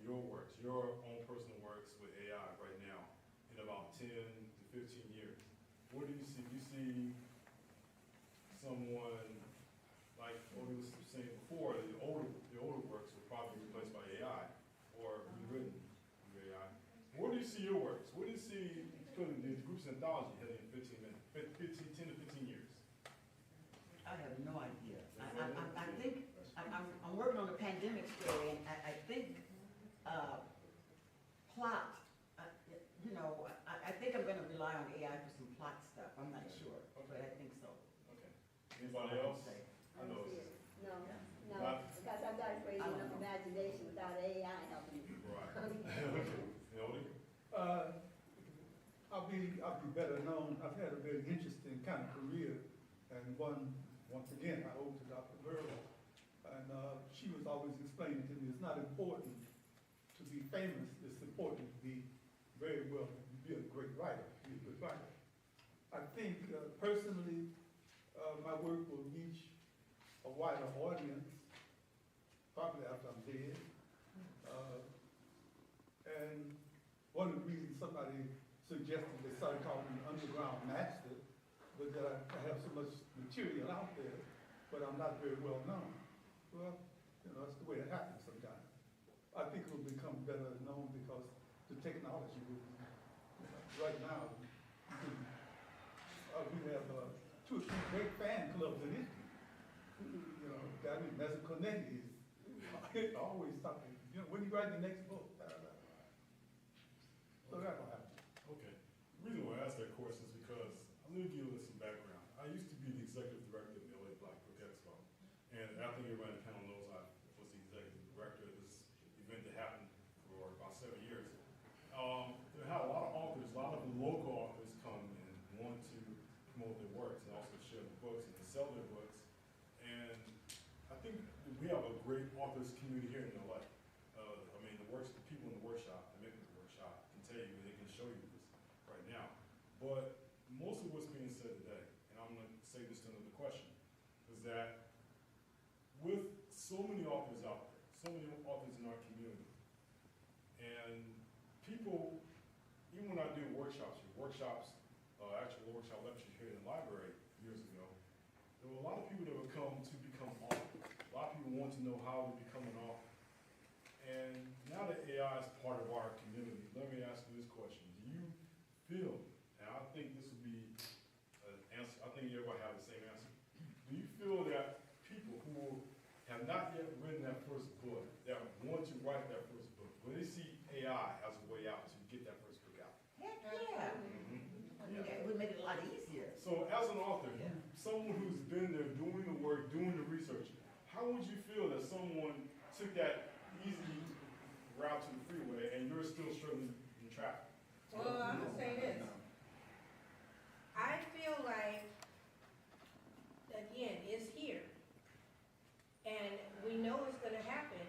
your works, your own personal works with AI right now in about 10 to 15 years? Where do you see methodology heading in 10 to 15 years? I have no idea. I think, I'm working on a pandemic story, and I think, plot, you know, I think I'm gonna rely on AI for some plot stuff, I'm not sure, but I think so. Okay. Anybody else? Say. I know it's, No, no, Not- because I've got crazy I don't enough know. imagination without AI helping me. right. Okay. Melody? I'll be better known. I've had a very interesting kind of career, and once again, I owe to Dr. Burrow. And she was always explaining to me, it's not important to be famous, it's important to be very well, be a great writer, be a good writer. I think personally, my work will reach a wider audience, probably after I'm dead. And one of the reasons somebody suggested they started calling me underground master was that I have so much material out there, but I'm not very well known. Well, you know, that's the way it happens sometimes. I think it will become better known because the technology will, you know, right now, we have 2 or 3 great fan clubs in Italy. You know, guy named Mezzaconetti is always talking, you know, when you write the next book, so that'll happen. Okay. The reason why I asked that question is because, I'm going to give you some background. I used to be the executive director of the LA Black Book Expo. And I think everybody on the panel knows I was the executive director of this event that happened for about 7 years. There had a lot of authors, a lot of the local authors come and want to promote their works and also share the books and sell their books. And I think we have a great authors community here in LA. I mean, the people in the workshop, the makers of the workshop can tell you, and they can show you this right now. But most of what's being said today, and I'm going to say this to another question, is that with so many authors out there, so many authors in our community, and people, even when I do workshops, actual workshop lectures here in the library years ago, there were a lot of people that would come to become authors. A lot of people want to know how to become an author. And now that AI is part of our community, let me ask you this question. Do you feel, and I think this would be an answer, I think everybody have the same answer. Do you feel that people who have not yet written that first book, that want to write that first book, when they see AI as a way out to get that first book out? Heck, yeah. It would make it a lot easier. So as an author, Yeah. someone who's been there doing the work, doing the research, how would you feel that someone took that easy route to the freeway and you're still struggling in traffic? Well, I'm gonna say this. I feel like, again, it's here. And we know it's gonna happen,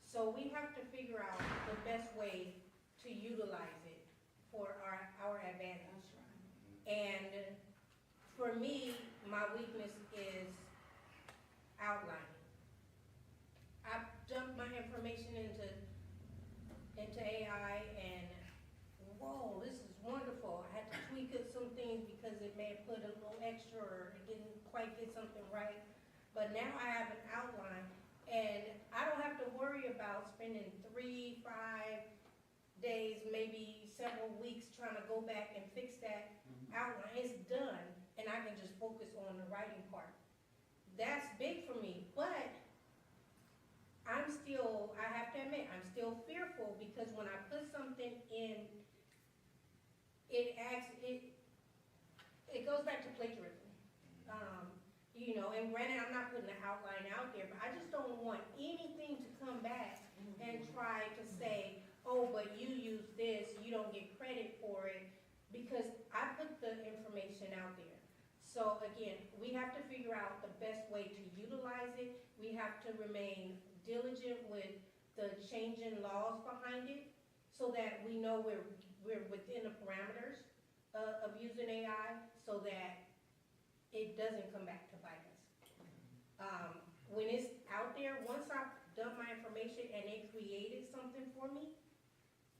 so we have to figure out the best way to utilize it for our advantage. And for me, my weakness is outlining. I've dumped my information into AI and, whoa, this is wonderful. I had to tweak it some things because it may have put a little extra or it didn't quite get something right. But now I have an outline and I don't have to worry about spending 3, 5 days, maybe several weeks trying to go back and fix that outline. It's done and I can just focus on the writing part. That's big for me, but I have to admit, I'm still fearful because when I put something in, it goes back to plagiarism. You know, and granted, I'm not putting the outline out there, but I just don't want anything to come back and try to say, oh, but you used this, you don't get credit for it, because I put the information out there. So again, we have to figure out the best way to utilize it. We have to remain diligent with the changing laws behind it so that we know we're within the parameters of using AI so that it doesn't come back to bite us. When it's out there, once I've done my information and it created something for me,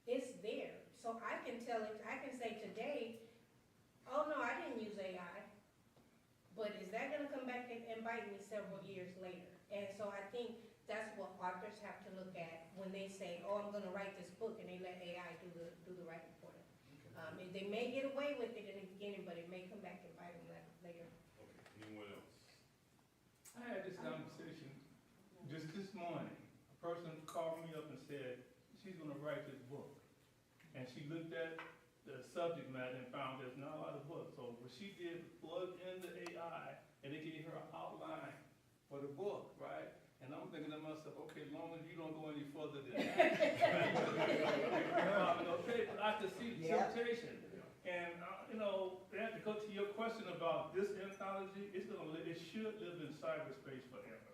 it's there. So I can tell it, I can say today, oh no, I didn't use AI. But is that gonna come back and bite me several years later? And so I think that's what authors have to look at when they say, oh, I'm gonna write this book, and they let AI do the writing for them. They may get away with it in the beginning, but it may come back and bite them later. Okay, anyone else? I had this conversation just this morning. A person called me up and said she's gonna write this book. And she looked at the subject matter and found there's not a lot of books. So what she did was plug in the AI and it gave her an outline for the book, right? And I'm thinking to myself, okay, as long as you don't go any further than that. Okay, but I can see the Yeah. temptation. And, to go to your question about this anthology, it should live in cyberspace forever.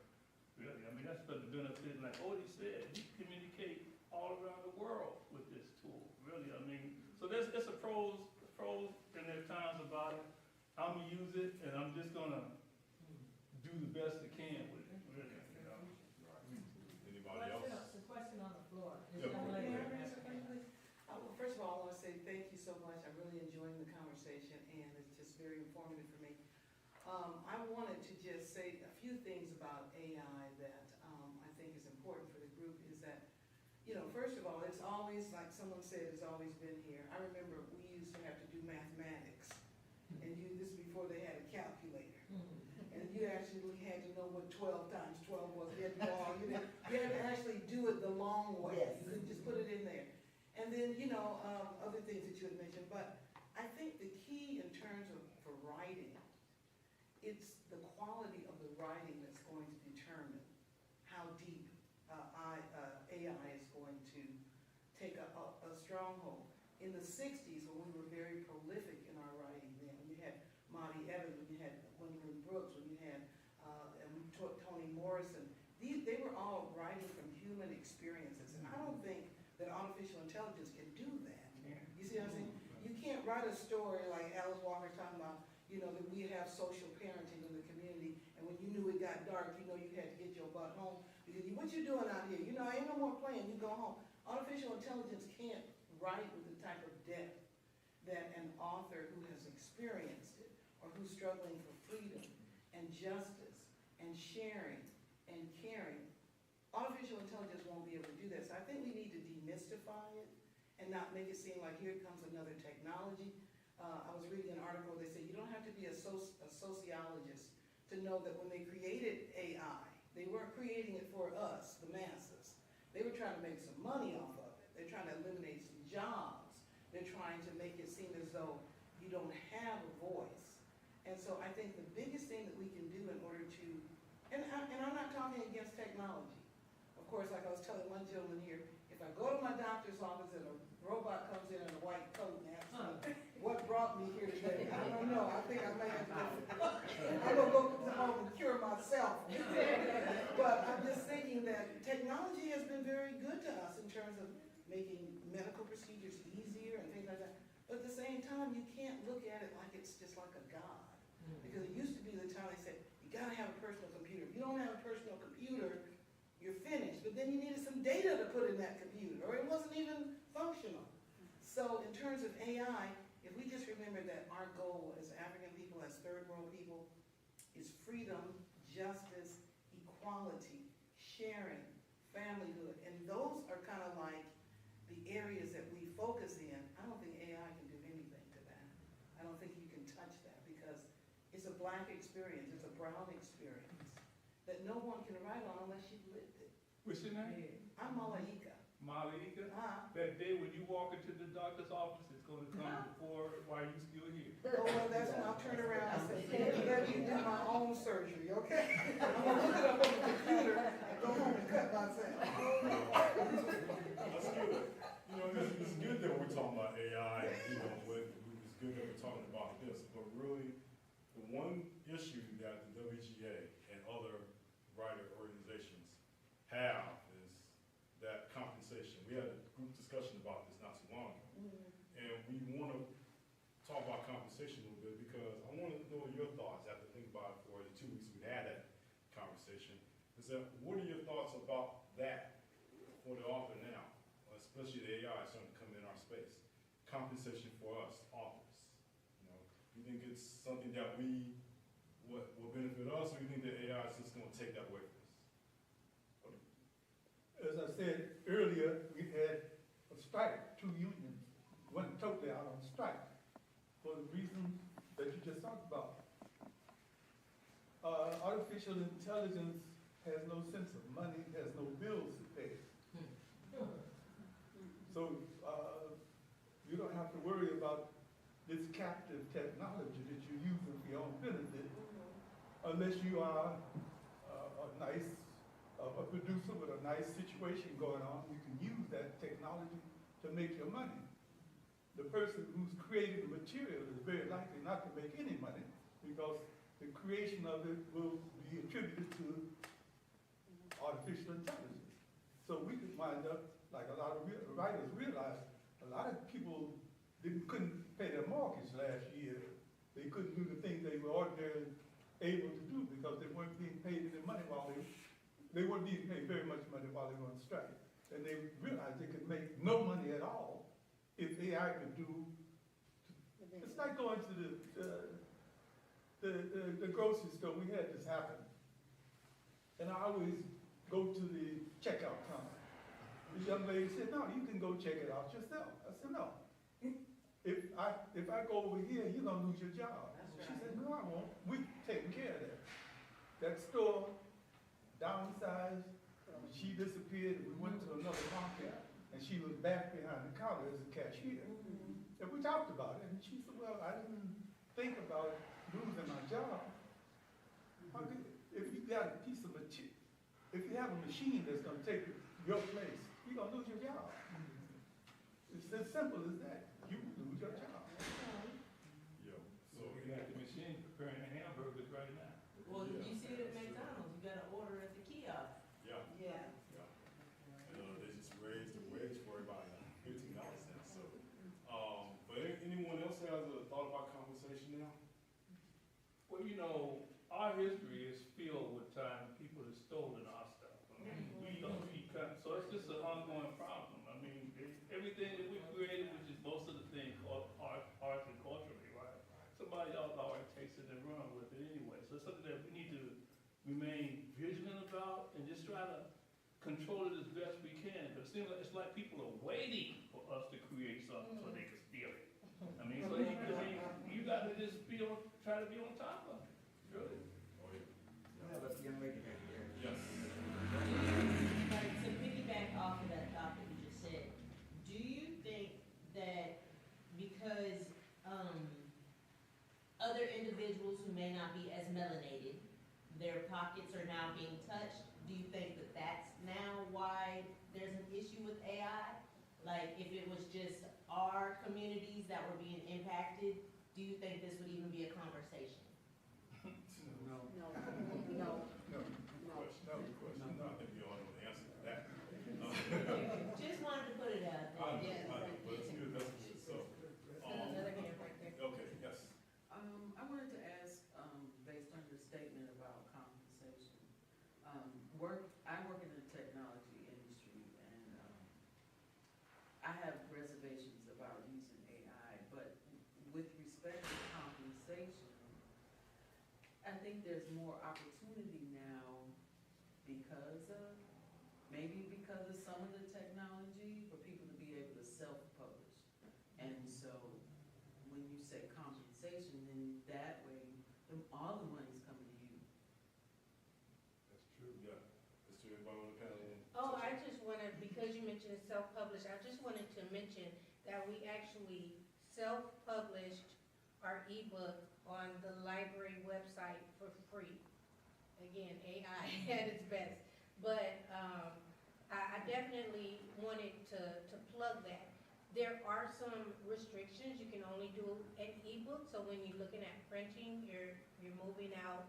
Really, I mean, that's for the benefit, like Odie said, you communicate all around the world with this tool, really, I mean, so there's a pros, and there's times about it. I'm gonna use it, and I'm just gonna do the best I can with it, really, Anybody else? It's a question on the floor. Yeah, Young go lady. ahead. Well, first of all, I want to say thank you so much. I'm really enjoying the conversation, and it's just very informative for me. I wanted to just say a few things about AI that I think is important for the group is that, first of all, it's always, like someone said, it's always been here. I remember we used to have to do mathematics, and this before they had a calculator. And you actually had to know what 12 times 12 was. You had to know all, you had to actually do it the long way. Yes. You couldn't just put it in there. And then, other things that you had mentioned, but I think the key in terms of for writing, it's the quality of the writing that's going to determine how deep AI is going to take a stronghold. In the 60s, when we were very prolific in our writing then, when you had Monty Evans, when you had Gwendolyn Brooks, when you had Toni Morrison, they were all writing from human experiences. And I don't think that artificial intelligence can do that. You see what I'm saying? You can't write a story like Alice Walker's talking about, that we have social parenting in the community, and when you knew it got dark, you had to get your butt home, because what you doing out here? Ain't no more playing, you go home. Artificial intelligence can't write with the type of depth that an author who has experienced it, or who's struggling for freedom, and justice, and sharing, and caring. Artificial intelligence won't be able to do that, so I think we need to demystify it, and not make it seem like here comes another technology. I was reading an article, they said you don't have to be a sociologist to know that when they created AI, they weren't creating it for us, the masses. They were trying to make some money off of it. They're trying to eliminate some jobs. They're trying to make it seem as though you don't have a voice. And so I think the biggest thing that we can do in order to, and I'm not talking against technology. Of course, like I was telling one gentleman here, if I go to my doctor's office and a robot comes in a white coat and asks me, what brought me here today? I don't know. I think I may have to I'm going to go home and cure myself. But I'm just thinking that technology has been very good to us in terms of making medical procedures easier and things like that. But at the same time, you can't look at it like it's just like a god. Because it used to be the time they said, you got to have a personal computer. If you don't have a personal computer, you're finished. But then you needed some data to put in that computer, or it wasn't even functional. So in terms of AI, if we just remember that our goal as African people, as third world people, is freedom, justice, equality, sharing, familyhood, and those are kind of like the areas that we focus in. I don't think AI can do anything to that. I don't think you can touch that, because it's a black experience, it's a brown experience that no one can write on unless you've lived it. What's your name? I'm Malaika. Malika? That day when you walk into the doctor's office, it's gonna come before while you still here. Oh, well, that's when I'll turn around and say, let me do my own surgery, okay? I'm gonna look it up on the computer and go home and cut myself. That's good. It's good that we're talking about AI, but it's good that we're talking about this. But really, the one issue that the WGA and other writer organizations have is that compensation. We had a group discussion about this not too long ago. And we want to talk about compensation a little bit, because I want to know your thoughts after thinking about it for the 2 weeks we had that conversation. Is that, what are your thoughts about that for the author now, especially the AI starting to come in our space? Compensation for us, authors. You think it's something that will benefit us, or you think that AI is just going to take that away from us? As I said earlier, we had a strike, 2 unions went totally out on strike. artificial intelligence has no sense of money, has no bills to pay. So, you don't have to worry about this captive technology that you're using for your own benefit, unless you are a producer with a nice situation going on. You can use that technology to make your money. The person who's creating the material is very likely not to make any money, because the creation of it will be attributed to artificial intelligence. So we could wind up, like a lot of writers realize, a lot of people couldn't pay their mortgage last year. They couldn't do the things they were ordinarily able to do because they weren't being paid any money while they weren't being paid very much money while they were on strike. And they realized they could make no money at all if AI could do. It's like going to the grocery store. We had this happen. And I always go to the checkout counter. This young lady said, "No, you can go check it out yourself." I said, "No. If I go over here, you're gonna lose your job." She said, "No, I won't. We're taking care of that." That store downsized. She disappeared. And we went to another market, and she was back behind the counter as a cashier. And we talked about it, and she said, "Well, I didn't think about losing my job. If you got a piece of machine, if you have a machine that's gonna take your place, you're gonna lose your job. It's as simple as that. You lose your job." Yeah, So you got the machine preparing the hamburgers right now. Well, you see it at McDonald's, you gotta order at the kiosk. yeah, Yeah. yeah. They just raised the wage for everybody, $15 cents, so. But anyone else has a thought about compensation now? Well, you know, our history is filled with time people have stolen our stuff. I mean, we don't keep cut, so it's just an ongoing problem. I mean, everything that we created, which is most of the things called art and culturally, right? Somebody else already takes it and run with it anyway. So it's something that we need to remain vigilant about and just try to control it as best we can. But it seems like it's like people are waiting for us to create something so they can steal it. I mean, so you got to just try to be on top of it. Really. Oh, yeah. Yeah, that's the young lady back there. Yes. Like, to piggyback off of that thought that you just said, do you think that because other individuals who may not be as melanated, their pockets are now being touched, do you think that that's now why there's an issue with AI? Like, if it was just our communities that were being impacted, do you think this would even be a conversation? No. No, no, No. no. Question. I think we all know the answer to that. Just wanted to put it out I there. know, but it's good, that's good, so. There's another hand right there. Okay, yes. I wanted to ask, based on your statement about compensation, I work in the technology industry, and I have reservations about using AI, but with respect to compensation, I think there's more opportunity now maybe because of some of the technology, for people to be able to self-publish. And so when you say compensation, then that way, all the money's coming to you. That's true, yeah. Mr. Everybody on the panel? Oh, I just wanted, because you mentioned self-published, I just wanted to mention that we actually self-published our ebook on the library website for free. Again, AI at its best. But I definitely wanted to plug that. There are some restrictions. You can only do an ebook. So when you're looking at printing, you're moving out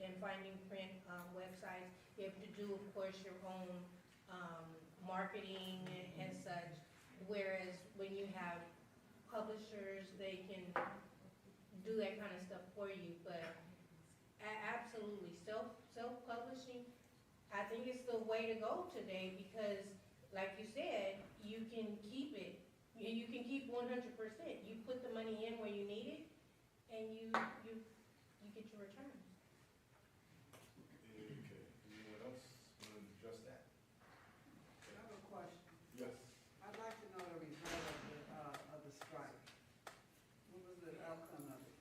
and finding print websites. You have to do, of course, your own marketing and such. Whereas when you have publishers, they can do that kind of stuff for you. But absolutely, self-publishing, I think it's the way to go today because, like you said, you can keep it. You can keep 100%. You put the money in where you need it, and you get your returns. Okay, anyone else want to address that? I have a question. Yes. I'd like to know the result of the strike. What was the outcome of it?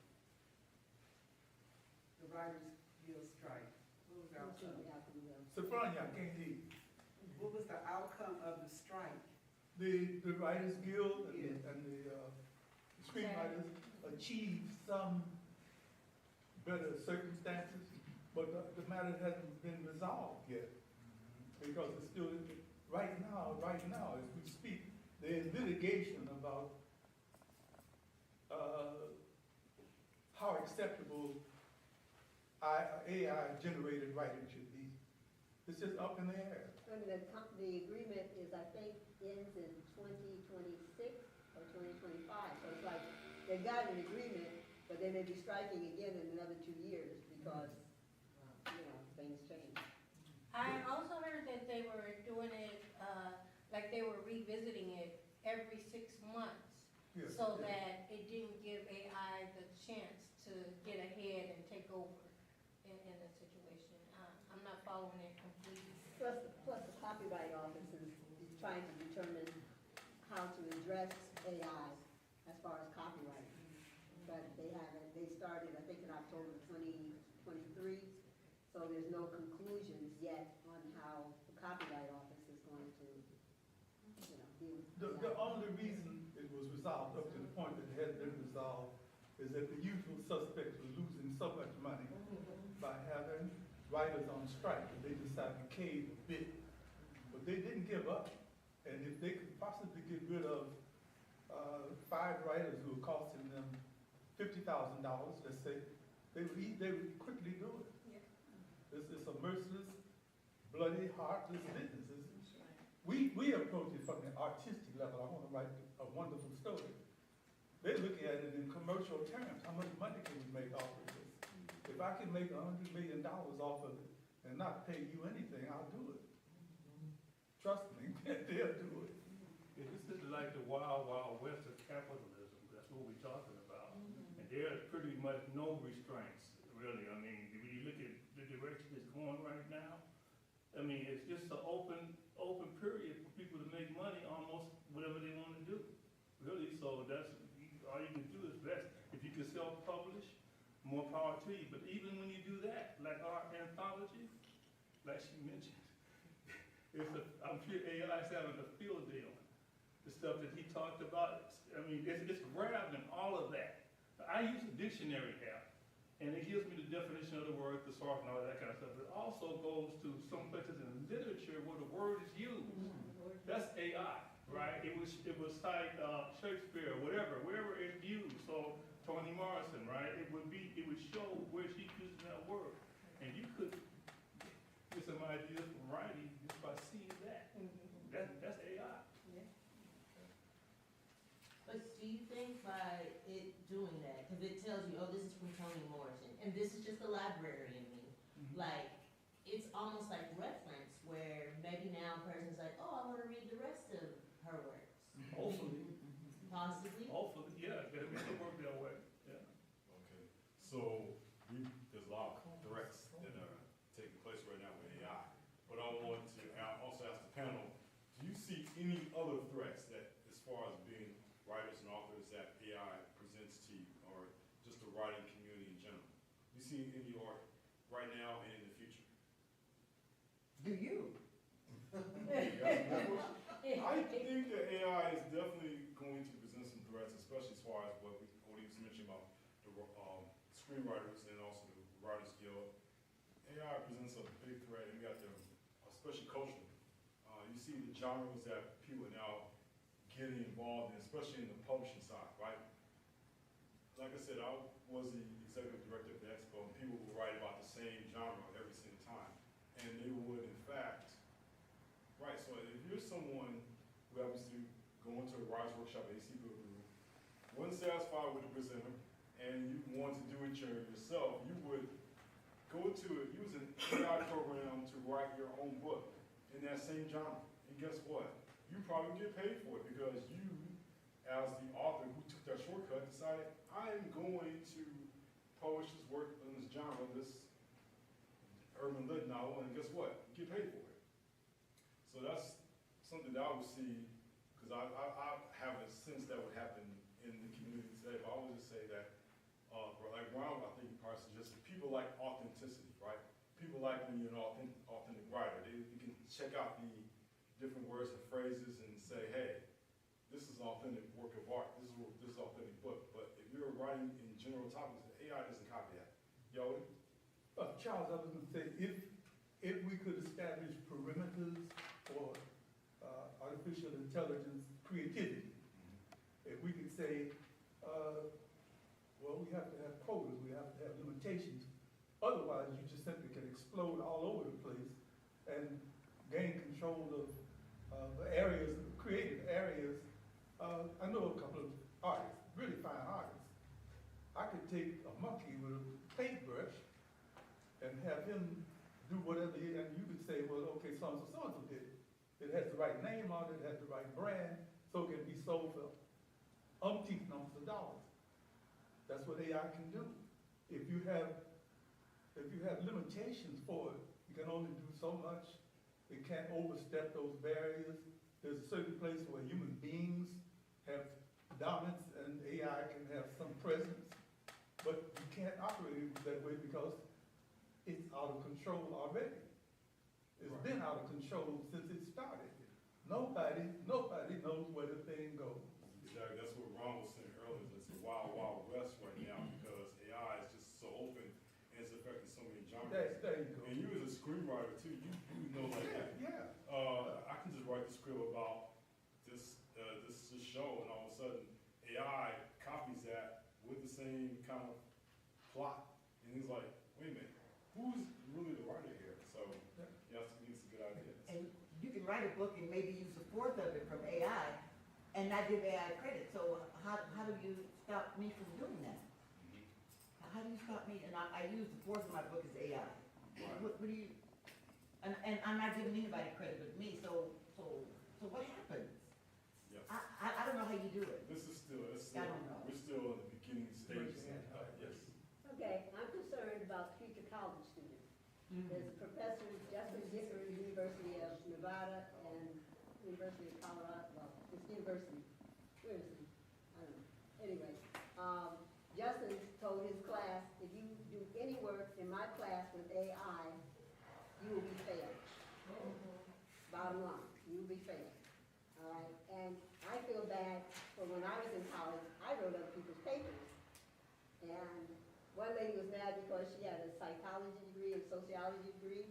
The writers Guild strike? What was the outcome? Sophronia, I can't hear you. What was the outcome of the strike? The Writers Guild and Yes. the screenwriters achieved some better circumstances, but the matter hasn't been resolved yet. Because it's still, right now, as we speak, they're in litigation about how acceptable AI-generated writing should be. It's just up in the air. I mean, the agreement is, I think, ends in 2026 or 2025. So it's like, they've got an agreement, but they may be striking again in another 2 years because, things change. I also heard that they were doing it, like they were revisiting it every 6 months. Yes, So yes. that it didn't give AI the chance to get ahead and take over in the situation. I'm not following it completely. Plus the Copyright Office is trying to determine how to address AI as far as copyright. But they started, I think, in October 2023, so there's no conclusions yet on how the Copyright Office is going to, deal with The AI. only reason it was resolved up to the point that it had been resolved is that the usual suspects were losing so much money by having writers on strike, and they decided to cave a bit. But they didn't give up, and if they could possibly get rid of 5 writers who were costing them $50,000, let's say, they would quickly do it. It's a merciless, bloody, heartless business. We approach it from the artistic level. I want to write a wonderful story. They're looking at it in commercial terms. How much money can we make off of this? If I can make $100 million off of it and not pay you anything, I'll do it. Trust me, they'll do it. Yeah, this is like the wild, wild west of capitalism. That's what we're talking about. And there are pretty much no restraints, really. I mean, when you look at the direction it's going right now, I mean, it's just an open period for people to make money almost whatever they want to do. Really, so that's, all you can do is best. If you can self-publish, more power to you. But even when you do that, like our anthology, like she mentioned, I'm sure AI is having a field day on it. The stuff that he talked about, I mean, it's grabbing all of that. I use a dictionary app, and it gives me the definition of the word, thesaurus, and all that kind of stuff. It also goes to some places in literature where the word is used. That's AI, right? It was like Shakespeare, wherever it's used. So Toni Morrison, right? It would show where she's using that word, and you could get some ideas from writing just by seeing that. That's AI. But do you think by it doing that, because it tells you, oh, this is from Toni Morrison, and this is just the librarian in me, like, it's almost like reference, where maybe now a person's like, oh, I want to read the rest of her works. Hopefully. Possibly. Hopefully, yeah, it work that way, yeah. Okay, so there's a lot of threats that are taking place right now with AI. But I want to also ask the panel, do you see any other threats that, as far as being writers and authors, that AI presents to you, or just the writing community in general? Do you see any in your art right now and in the future? Do you? I think that AI is definitely going to present some threats, especially as far as what he was mentioning about the screenwriters and also the Writers Guild. AI presents a big threat, and we got them, especially culturally. You see the genres that people are now getting involved in, especially in the publishing side, right? Like I said, I was the executive director of the Expo, and people would write about the same genre every single time. And they would, in fact, right, so if you're someone who happens to go into a writers workshop at AC Bilbrew, wasn't satisfied with the presenter, and you wanted to do it yourself, you would go to it, use an AI program to write your own book in that same genre. And guess what? You probably get paid for it because you, as the author who took that shortcut, decided, I am going to publish this work in this genre, this urban lit novel, and guess what? You get paid for it. So that's something that I would see, because I have a sense that would happen in the community today, but I would just say that, like Ron, I think you probably suggested, people like authenticity, right? people like when you're an authentic writer. You can check out the different words and phrases and say, hey, this is an authentic work of art. This is an authentic book. But if you're writing in general topics, AI doesn't copy that. Yoey? Charles, I was going to say, if we could establish perimeters for artificial intelligence creativity, if we could say, well, we have to have quotas, we have to have limitations. Otherwise, you just simply can explode all over the place and gain control of areas, creative areas. I know a couple of artists, really fine artists. I could take a monkey with a paintbrush and have him do whatever, and you could say, well, okay, so-and-so did it. It has the right name on it, it has the right brand, so it can be sold for umpteen numbers of dollars. That's what AI can do. If you have limitations for it, you can only do so much. It can't overstep those barriers. There's a certain place where human beings have dominance and AI can have some presence, but you can't operate it that way because it's out of control already. It's been out of control since it started. Nobody knows where the thing goes. Exactly. That's what Ron was saying earlier. It's a wild, wild west right now because AI is just so open and it's affecting so many genres. There you go. And you as a screenwriter too, you know like that. Yeah. I can just write the script about this show, and all of a sudden AI copies that with the same kind of plot, and he's like, wait a minute, who's really the writer here? So yeah, it's a good idea. And you can write a book and maybe use a fourth of it from AI and not give AI credit. So how do you stop me from doing that? How do you stop me? And I use the fourth of my book as AI. What do you? And I'm not giving anybody credit but me. So what happens? Yes. I don't know how you do it. This is still, I don't know. we're still in the beginning stages. Yes. Okay, I'm concerned about future college students. There's a professor, Justin Gifford, University of Nevada and University of Colorado, well, it's university, where is he? I don't know. Anyway, Justin told his class, if you do any work in my class with AI, you will be failed. Bottom line, you will be failed. All right, and I feel bad for when I was in college, I wrote other people's papers. And one lady was mad because she had a psychology degree and sociology degree,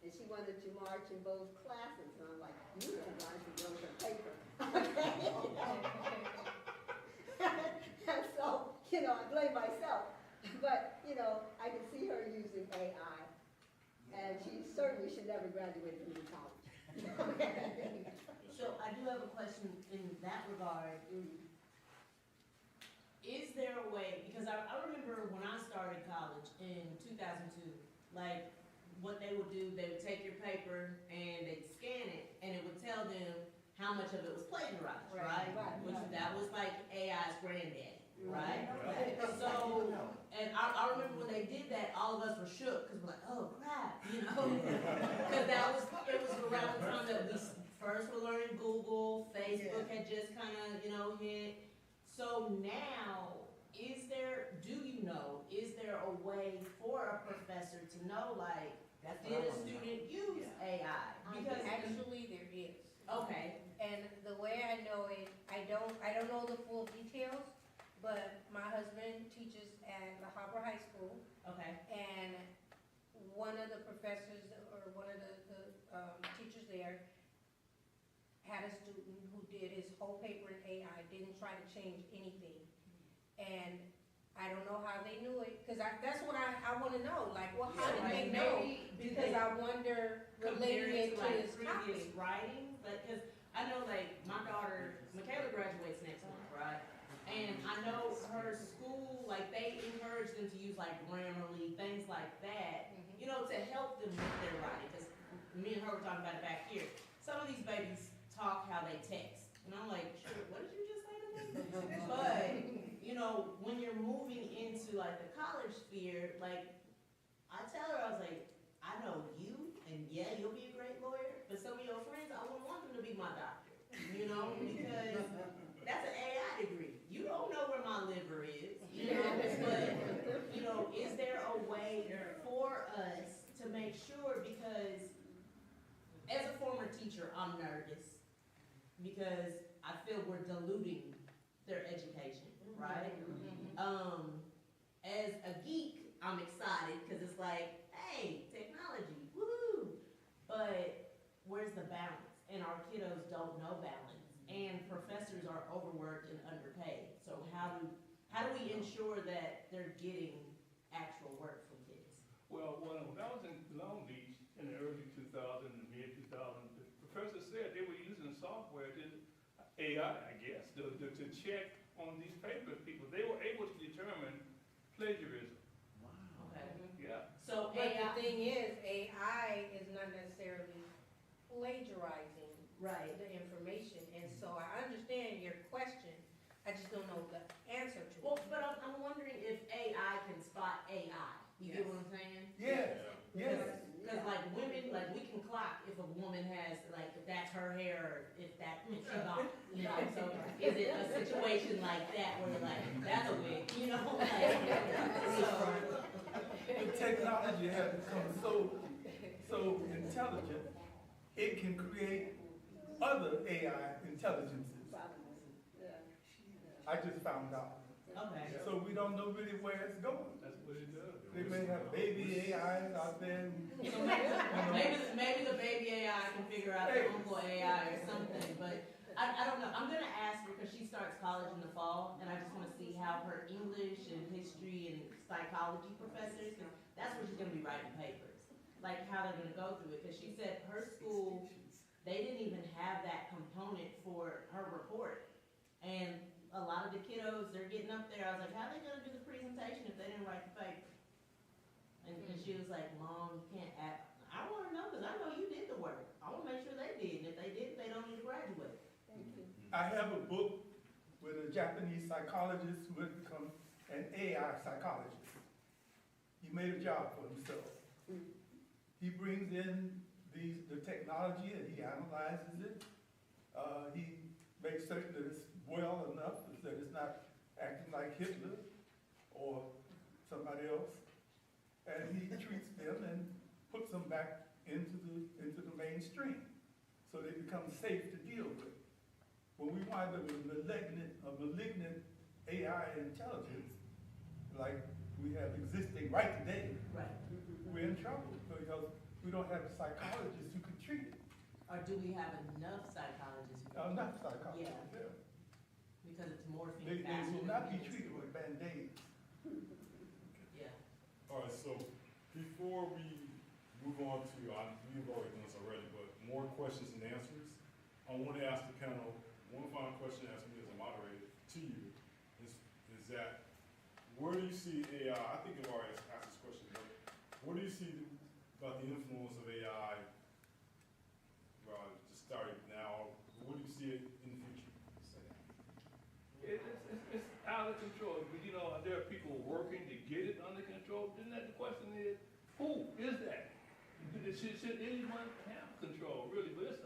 and she wanted to march in both classes. And I'm like, you don't want to wrote her paper. And so, I blame myself. But, I can see her using AI, and she certainly should never graduate from college. So I do have a question in that regard. Is there a way, because I remember when I started college in 2002, like what they would do, they would take your paper and they'd scan it and it would tell them how much of it was plagiarized, right? That was like AI's granddaddy, right? So, and I remember when they did that, all of us were shook because we're like, oh crap, because it was around the time that we first were learning Google, Facebook had just kind of, hit. So now, is there a way for a professor to know, like, did a student use AI? Because Actually, there is. Okay. And the way I know it, I don't know the full details, but my husband teaches at La Habra High School. Okay. And one of the professors, or one of the teachers there, had a student who did his whole paper in AI, didn't try to change anything. And I don't know how they knew it, because that's what I want to know. Like, well, how did they know? Because I wonder, relating it to his previous copy. writings, like, because I know, like, my daughter, Michaela, graduates next month, right? And I know her school, like, they encourage them to use, like, Grammarly, things like that, to help them with their writing. Because me and her were talking about it back here. Some of these babies talk how they text. And I'm like, sure, what did you just say to me? But, when you're moving into like the college sphere, like, I tell her, I was like, I know you, and yeah, you'll be a great lawyer, but some of your friends, I wouldn't want them to be my doctor, because that's an AI degree. You don't know where my liver is, but, is there a way for us to make I'm nervous because I feel we're diluting their education, right? As a geek, I'm excited because it's like, hey, technology, woohoo! But where's the balance? And our kiddos don't know balance, and professors are overworked and underpaid. So how do we ensure that they're getting actual work from kids? Well, when I was in Long Beach in the early 2000s, mid 2000s, the professor said they were using software to AI, I guess, to check on these paper people. They were able to determine plagiarism. Okay. Yeah. So But AI, the thing is, AI is not necessarily plagiarizing right? the information, and so I understand your question, I just don't know the answer to it. Well, but I'm wondering if AI can spot AI. You get what I'm saying? Yes, yes. Because like women, like we can clock if a woman has, like, if that's her hair, or if she got, you know, so is it a situation like that where like, that's a wig, you know? Like, so, The technology has become so intelligent, it can create other AI intelligences. I just found out. okay. So we don't know really where it's going. That's what it does. They may have baby AIs out there. So maybe the baby AI can figure out the uncle AI or something, but I don't know. I'm gonna ask her because she starts college in the fall, and I just wanna see how her English and history and psychology professors, 'cause that's where she's gonna be writing papers. Like how they're gonna go through it, because she said her school, they didn't even have that component for her report. And a lot of the kiddos, they're getting up there, I was like, how are they gonna do the presentation if they didn't write the paper? And she was like, Mom, you can't act, I wanna know, cause I know you did the work. I wanna make sure they did, and if they didn't, they don't need to graduate. I have a book with a Japanese psychologist who has become an AI psychologist. He made a job for himself. He brings in the technology and he analyzes it. He makes certain that it's well enough, that it's not acting like Hitler or somebody else. And he treats them and puts them back into the mainstream so they become safe to deal with. When we wind up with a malignant AI intelligence, like we have existing right today, Right. we're in trouble because we don't have psychologists who can treat it. Or do we have enough psychologists? who can- Not psychologists, Yeah. yeah. Because it's morphing They faster. will than not be we treated with Band-Aids. Yeah. All right, so before we move on to, we've already done this already, but more questions and answers, I want to ask the panel, one final question to ask me as a moderator to you is that, where do you see AI, I think I've already asked this question, but what do you see about the influence of AI, just starting now, what do you see it in the future? It's out of control, but you know, there are people working to get it under control. Then the question is, who is that? Should anyone have control, really? But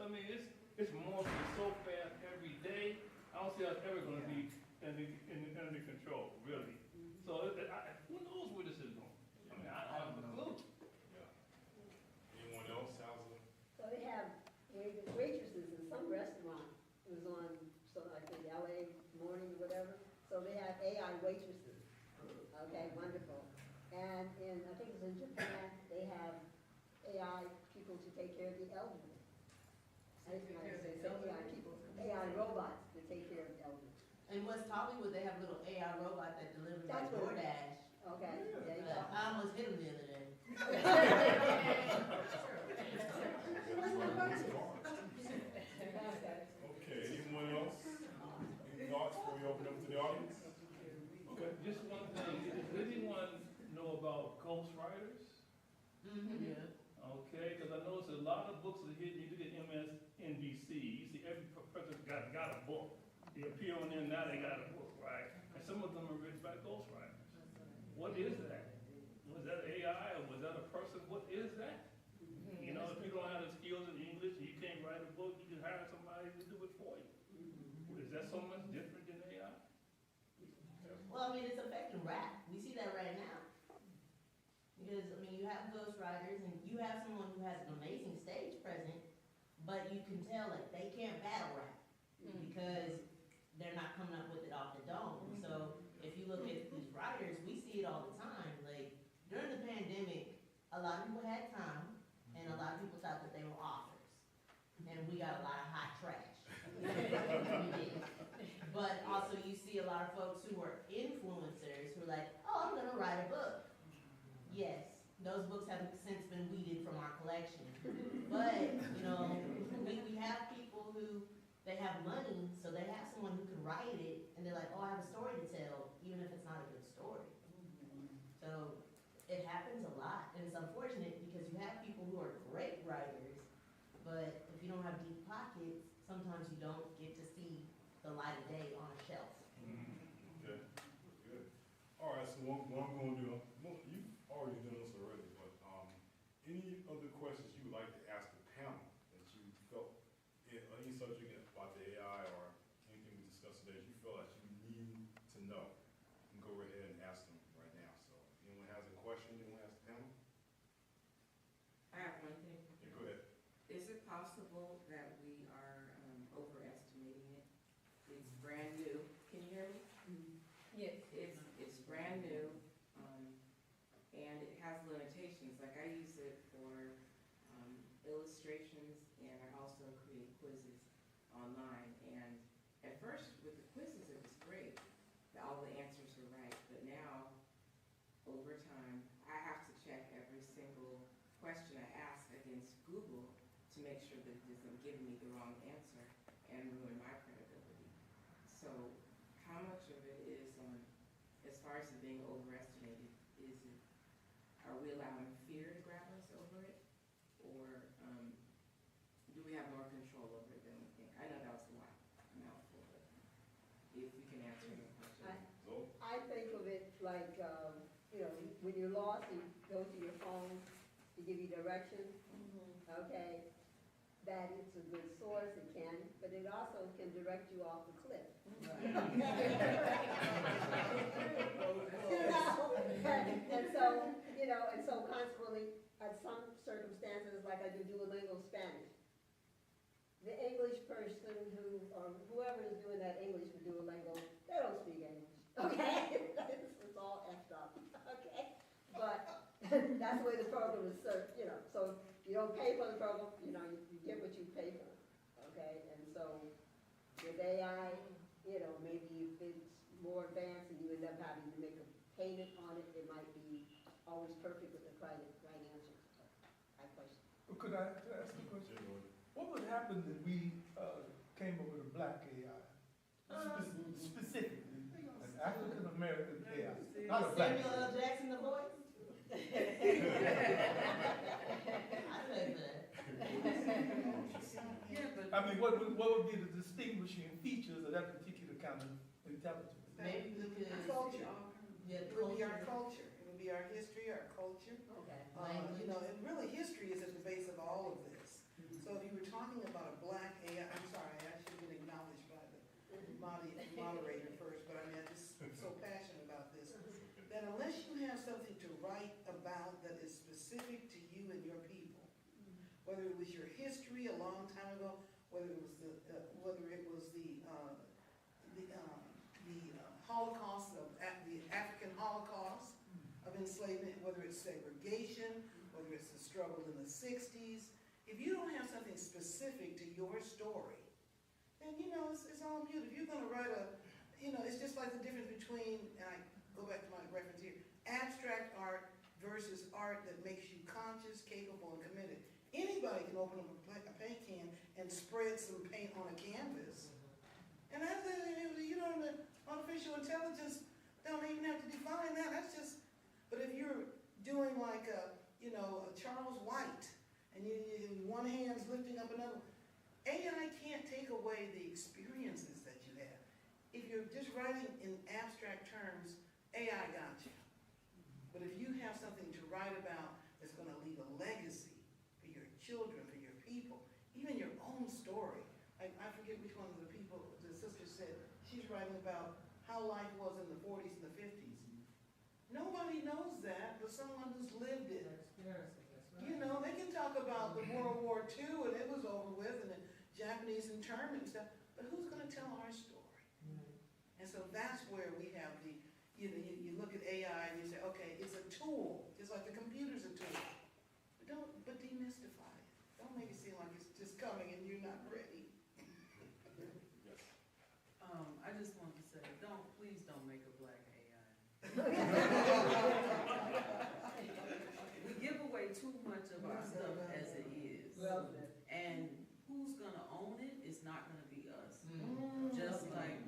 it's morphing so fast every day. I don't see how it's ever going to be under control, really. So who knows where this is going? I don't have a clue. Yeah. Anyone else? How's it? So they have waitresses in some restaurant, it was on, so I think LA Morning or whatever, so they have AI waitresses. Okay, wonderful. And I think it's in Japan, they have AI people to take care of the elderly. I just want to say AI people, AI robots to take care of the elderly. In West Hollywood, they have a little AI robot that delivers like That's what- DoorDash. Okay, there you go. I almost hit him the other day. Okay, anyone else? Any thoughts before we open up to the audience? Okay, just one thing. Does anyone know about ghostwriters? Yeah. Okay, because I noticed a lot of books are hidden. You look at MSNBC, you see every professor got a book. They appear on there, now they got a book, right? And some of them are written by ghostwriters. What is that? Was that AI or was that a person? What is that? You know, if you don't have the skills in English and you can't write a book, you can hire somebody to do it for you. Is that so much different than AI? Well, I mean, it's affecting rap. We see that right now. Because, I mean, you have ghostwriters and you have someone who has an amazing stage presence, but you can tell like they can't battle rap because they're not coming up with it off the dome. So if you look at these writers, we see it all the time. Like during the pandemic, a lot of people had time, and a lot of people thought that they were authors, and we got a lot of hot trash. We did. But also you see a lot of folks who are influencers who are like, oh, I'm gonna write a book. Yes, those books have since been weeded from our collection. But, you know, we have people who, they have money, so they have someone who can write it, and they're like, oh, I have a story to tell, even if it's not a good story. So it happens a lot, and it's unfortunate because you have people who are great writers, but if you don't have deep pockets, sometimes you don't get to see the light of day on a shelf. Okay, good. All right, so what I'm gonna do, you've already done this already, but, any other questions you would like to ask the panel that you felt, any subject about the AI or anything we discussed today, you feel that you need to know, you can go right ahead and ask them right now. So, if anyone has a question, you want to ask the panel? I have one thing. Yeah, go ahead. Is it possible that we are overestimating it? It's brand new. Can you hear me? Yes. It's brand new, and it has limitations. Like I use it for illustrations, and I also create quizzes online. And at first, with the quizzes, it was great. All the answers were right. But now, over time, I have to check every single question I ask against Google to make sure that it doesn't give me the wrong answer and ruin my credibility. So how much of it is, as far as it being overestimated, are we allowing fear to grab us over it? Or do we have more control over it than we think? I know that was a lot, a mouthful, but if you can answer the question. I think of it like, you know, when you're lost, you go to your phone to give you directions, okay? That it's a good source, it can, but it also can direct you off the cliff. And so consequently, at some circumstances, like I do Duolingo Spanish, the English person who, or whoever is doing that English for Duolingo, they don't speak English, okay? It's all effed up, okay? But that's the way the program is served, you know, so you don't pay for the program, you know, you get what you pay for, okay? And so with AI, you know, maybe if it's more advanced and you end up having to make a payment on it, it might be always perfect with the right answers. I question. But could I ask a question? What would happen if we came up with a black AI? Specifically, an African-American AI, not a black Samuel AI. L. Jackson, the voice? I say that. Yeah, but I mean, what would be the distinguishing features of that particular kind of intelligence? Maybe we could. Culture. Yeah, It would be our culture. culture. It would be our history, our culture. Okay. You know, and really history is at the base of all of this. So if you were talking about a black AI, I'm sorry, I should have been acknowledged by the moderator first, but I mean, I'm just so passionate about this. That unless you have something to write about that is specific to you and your people, whether it was your history a long time ago, whether it was the Holocaust of the African Holocaust of enslavement, whether it's segregation, whether it's the struggle in the 60s, if you don't have something specific to your story, then you know it's all mute. If you're going to write it's just like the difference between, and I go back to my reference here, abstract art versus art that makes you conscious, capable, and committed. Anybody can open up a paint can and spread some paint on a canvas. And that's, the artificial intelligence don't even have to define that. That's just, but if you're doing like a Charles White, and one hand's lifting up another, AI can't take away the experiences that you have. If you're just writing in abstract terms, AI got you. But if you have something to write about that's going to leave a legacy for your children, for your people, even your own story. Like, I forget which one of the people, the sister said, she's writing about how life was in the 40s and the 50s. Nobody knows that but someone who's lived it. You know, they can talk about the World War II and it was over with and the Japanese internment and stuff, but who's gonna tell our story? And so that's where we have the, you know, you look at AI and you say, okay, it's a tool, just like the computer's a tool. But demystify it. Don't make it seem like it's just coming and you're not ready. I just wanted to say, please don't make a black AI. We give away too much of our stuff as it is. And who's gonna own it is not gonna be us. Just like,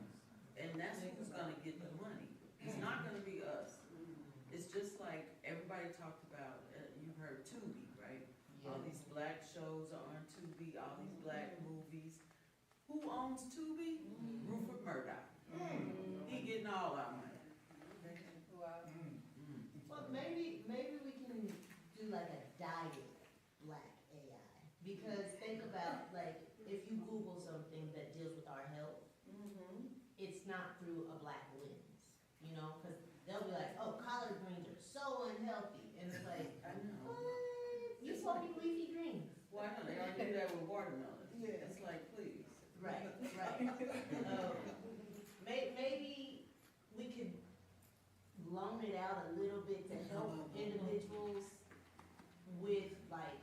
and that's who's gonna get the money. It's not gonna be us. It's just like everybody talked about, you've heard Tubi, right? All these black shows are on Tubi, all these black movies. Who owns Tubi? Rupert Murdoch. He getting all our money. Well, maybe we can do like a diet black AI. Because think about, like, if you Google something that deals with our health, it's not through a black lens, you know? Because they'll be like, oh, collard greens are so unhealthy. And it's like, what? You supposed to eat leafy greens. Well, I know, they already do that with watermelon. Yeah. It's like, please. Right. Maybe we could loan it out a little bit to help individuals with like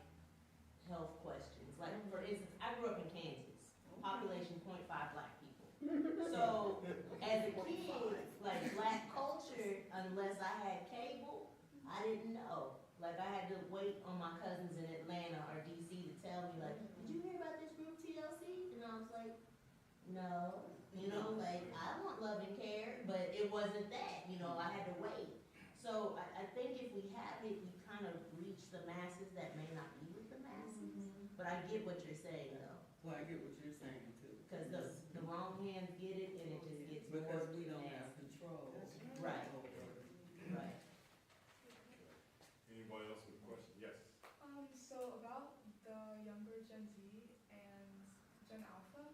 health questions. Like for instance, I grew up in Kansas, population 0.5 black people. So as a kid, like black culture, unless I had cable, I didn't know. Like I had to wait on my cousins in Atlanta or DC to tell me like, did you hear about this group TLC? And I was like, no, you know, like I want love and care, but it wasn't that, you know, I had to wait. So I think if we have it, we kind of reach the masses that may not be with the masses. But I get what you're saying though. Well, I get what you're saying too. Because the wrong hands get it and it just gets more. Because we don't have control. Right. over it. Right. Anybody else with a question? Yes. So about the younger Gen Z and Gen Alpha,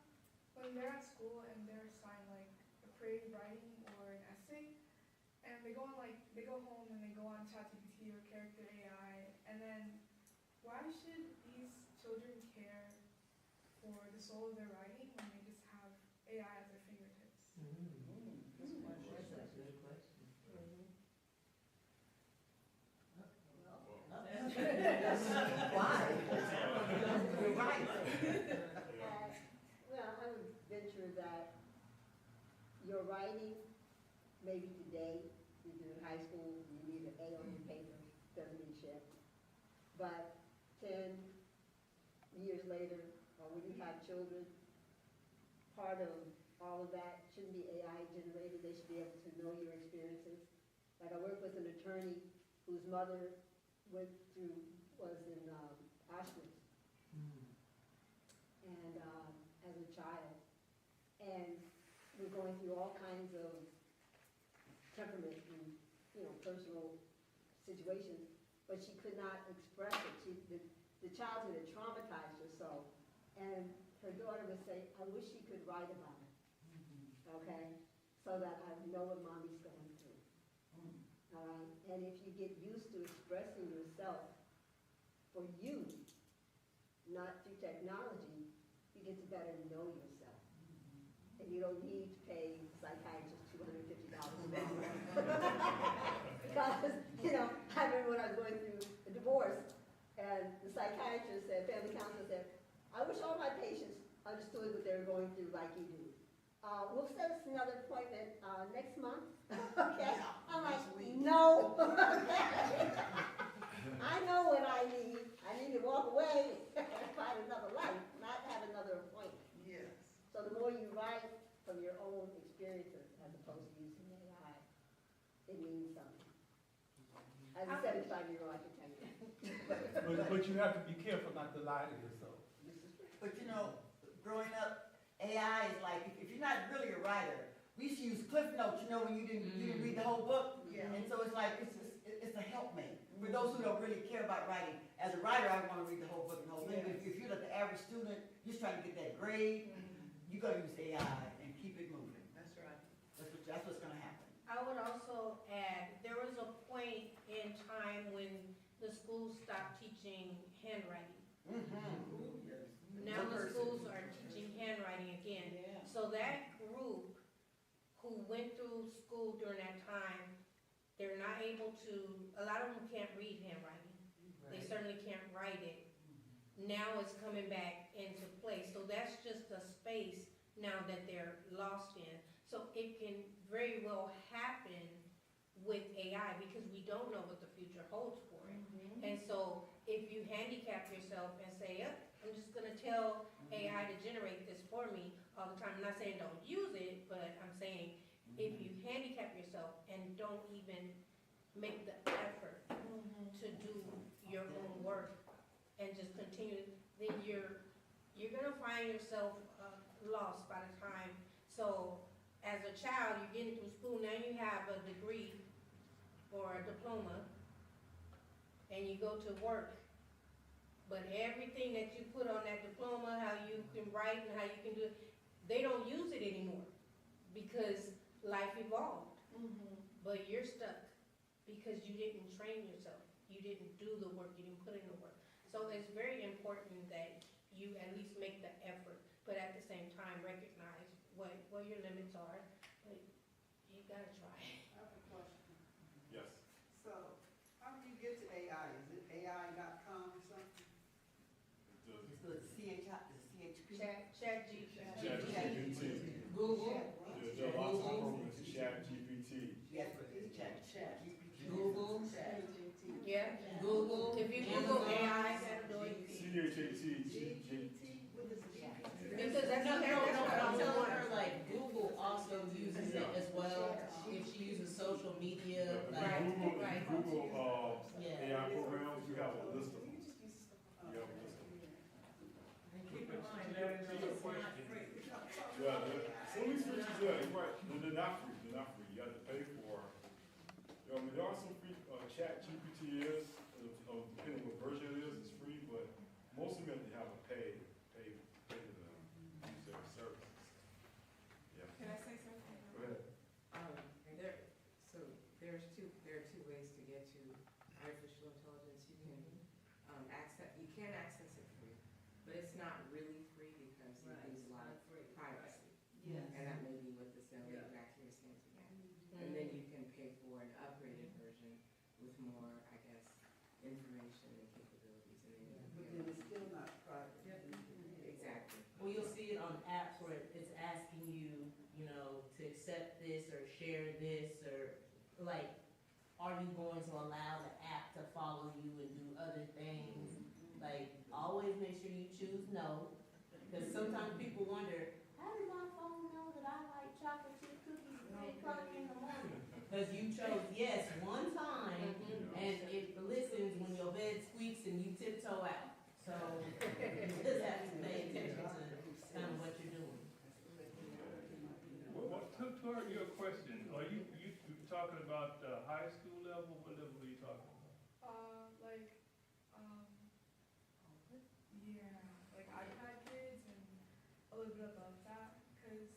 when they're at school and they're assigned like a creative writing or an essay, and they go home and they go on ChatGPT or Character AI, and then why should these children care for the soul of their writing when they just have AI at their fingertips? That's a good question. Why? You're right. Well, I would venture that your writing, maybe today, if you're in high school, you need an A on your paper, doesn't mean shit. But 10 years later, or when you have children, part of all of that shouldn't be AI generated. They should be able to know your experiences. Like I work with an attorney whose mother was in Auschwitz, and as a child, and we're going through all kinds of temperament and personal situations, but she could not express it. The childhood had traumatized her so, and her daughter would say, "I wish she could write about it, okay, so that I know what mommy's going through." All right, and if you get used to expressing yourself for you, not through technology, you get to better know yourself. And you don't need to pay a psychiatrist $250 a month. Because, I remember when I was going through a divorce, and the psychiatrist said, family counselor said, "I wish all my patients understood what they were going through like you do. We'll set us another appointment next month." Okay? I'm like, no. I know what I need. I need to walk away and find another life, not have another appointment. Yes. So the more you write from your own experiences as opposed to using AI, it means something. As a 75-year-old, I can tell you that. But you have to be careful not to lie to yourself. But growing up, AI is like, if you're not really a writer, we used to use Cliff Notes, when you didn't read the whole book. Yeah. And so it's like, it's a helpmate. For those who don't really care about writing, as a writer, I want to read the whole book and the whole thing. But if you're like the average student, just trying to get that grade, you got to use AI and keep it moving. That's right. That's what's going to happen. I would also add, there was a point in time when the schools stopped teaching handwriting. Now the schools are teaching handwriting again. Yeah. So that group who went through school during that time, they're not able to, a lot of them can't read handwriting. They certainly can't write it. Now it's coming back into place. So that's just a space now that they're lost in. So it can very well happen with AI because we don't know what the future holds for it. And so if you handicap yourself and say, yep, I'm just gonna tell AI to generate this for me all the time. I'm not saying don't use it, but I'm saying if you handicap yourself and don't even make the effort to do your own work and just continue, then you're gonna find yourself lost by the time. So as a child, you're getting through school, now you have a degree or a diploma, and you go to work. But everything that you put on that diploma, how you can write and how you can do it, they don't use it anymore because life evolved. But you're stuck because you didn't train yourself. You didn't do the work, you didn't put in the work. So it's very important that you at least make the effort, but at the same time recognize what your limits are. But you gotta try. I have a question. Yes. So, how do you get to AI? Is it AI.com or something? It's the CHP. ChatGPT. Google, There are lots of programs, ChatGPT. Yes, but it's chat. Google, Yeah. Google. If you Google AI, that'll do it. Because that's No, what I'm that's telling what her, like, Google also uses it as well, if she uses social media, like, Right. Google, yeah. AI programs, we have a list of them. We have a list of them. Keep in mind, that is a question. Yeah, some of these features, yeah, you're right, they're not free, you have to pay for, I mean, there are some free, ChatGPT is, depending what version it is, it's free, but most of them you have to pay to use their services. Yeah, Can I say something? go ahead. There are two ways to get to artificial intelligence. You can access it free, but it's not really free because it needs a lot of privacy. Yes. And that may be what this young lady back here is saying again. And then you can pay for an upgraded version with more, I guess, information and capabilities. And then But then it's still not private. exactly. Well, you'll see it on apps where it's asking you, to accept this or share this, or like, are you going to allow the app to follow you and do other things? Like, always make sure you choose no, because sometimes people wonder, how did my phone know that I like chocolate chip cookies at 3 o'clock in the morning? Because you chose yes one time, and it listens when your bed squeaks and you tiptoe out. So you just have to pay attention to kind of what you're doing. To your question, are you talking about high school level? What level are you talking about? Like iPad kids and a little bit above that, because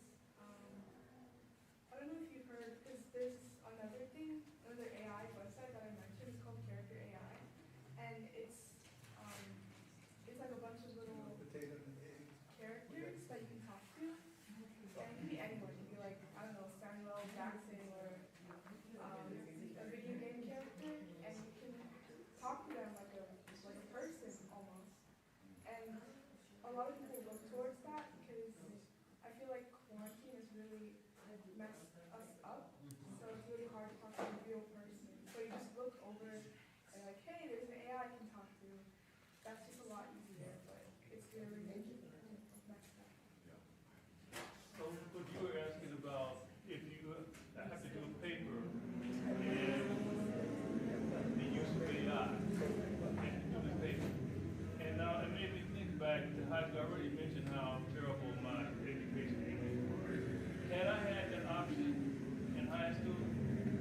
I don't know if you've heard, because there's another thing, another AI website that I mentioned, it's called Character AI, and it's like a bunch of little Potato and egg. characters that you can talk to, and it can be anyone, it can be like, I don't know, Samuel Jackson, or a video game character, and you can talk to them like a person almost. And a lot of people look towards that because I feel like quarantine has really messed us up, so it's really hard to talk to a real person. So you just look over and like, hey, there's an AI I can talk to. That's just a lot easier, but it's really messed up. So, what you were asking about, if you have to do a paper and the use of AI and do the paper. And now it made me think back to high school. I already mentioned how terrible my education was. Had I had that option in high school,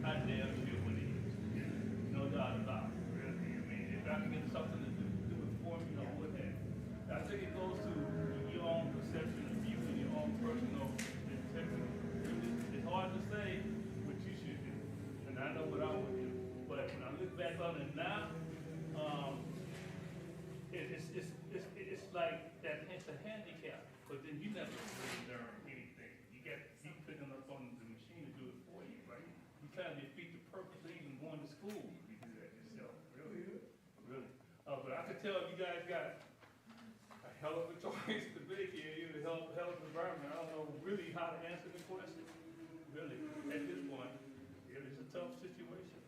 I damn sure would have used it. No doubt about it, really. I mean, if I could get something to do it for me, I would have. I think it goes to like that, it's a handicap, but then you never really learn anything. You picking up on the machine to do it for you, right? You kind of defeat the purpose of even going to school if you do that yourself. Really? Really. But I could tell you guys got a hell of a choice to make here, you know, hell of an environment. I don't know really how to answer the question. Really, at this point, it is a tough situation.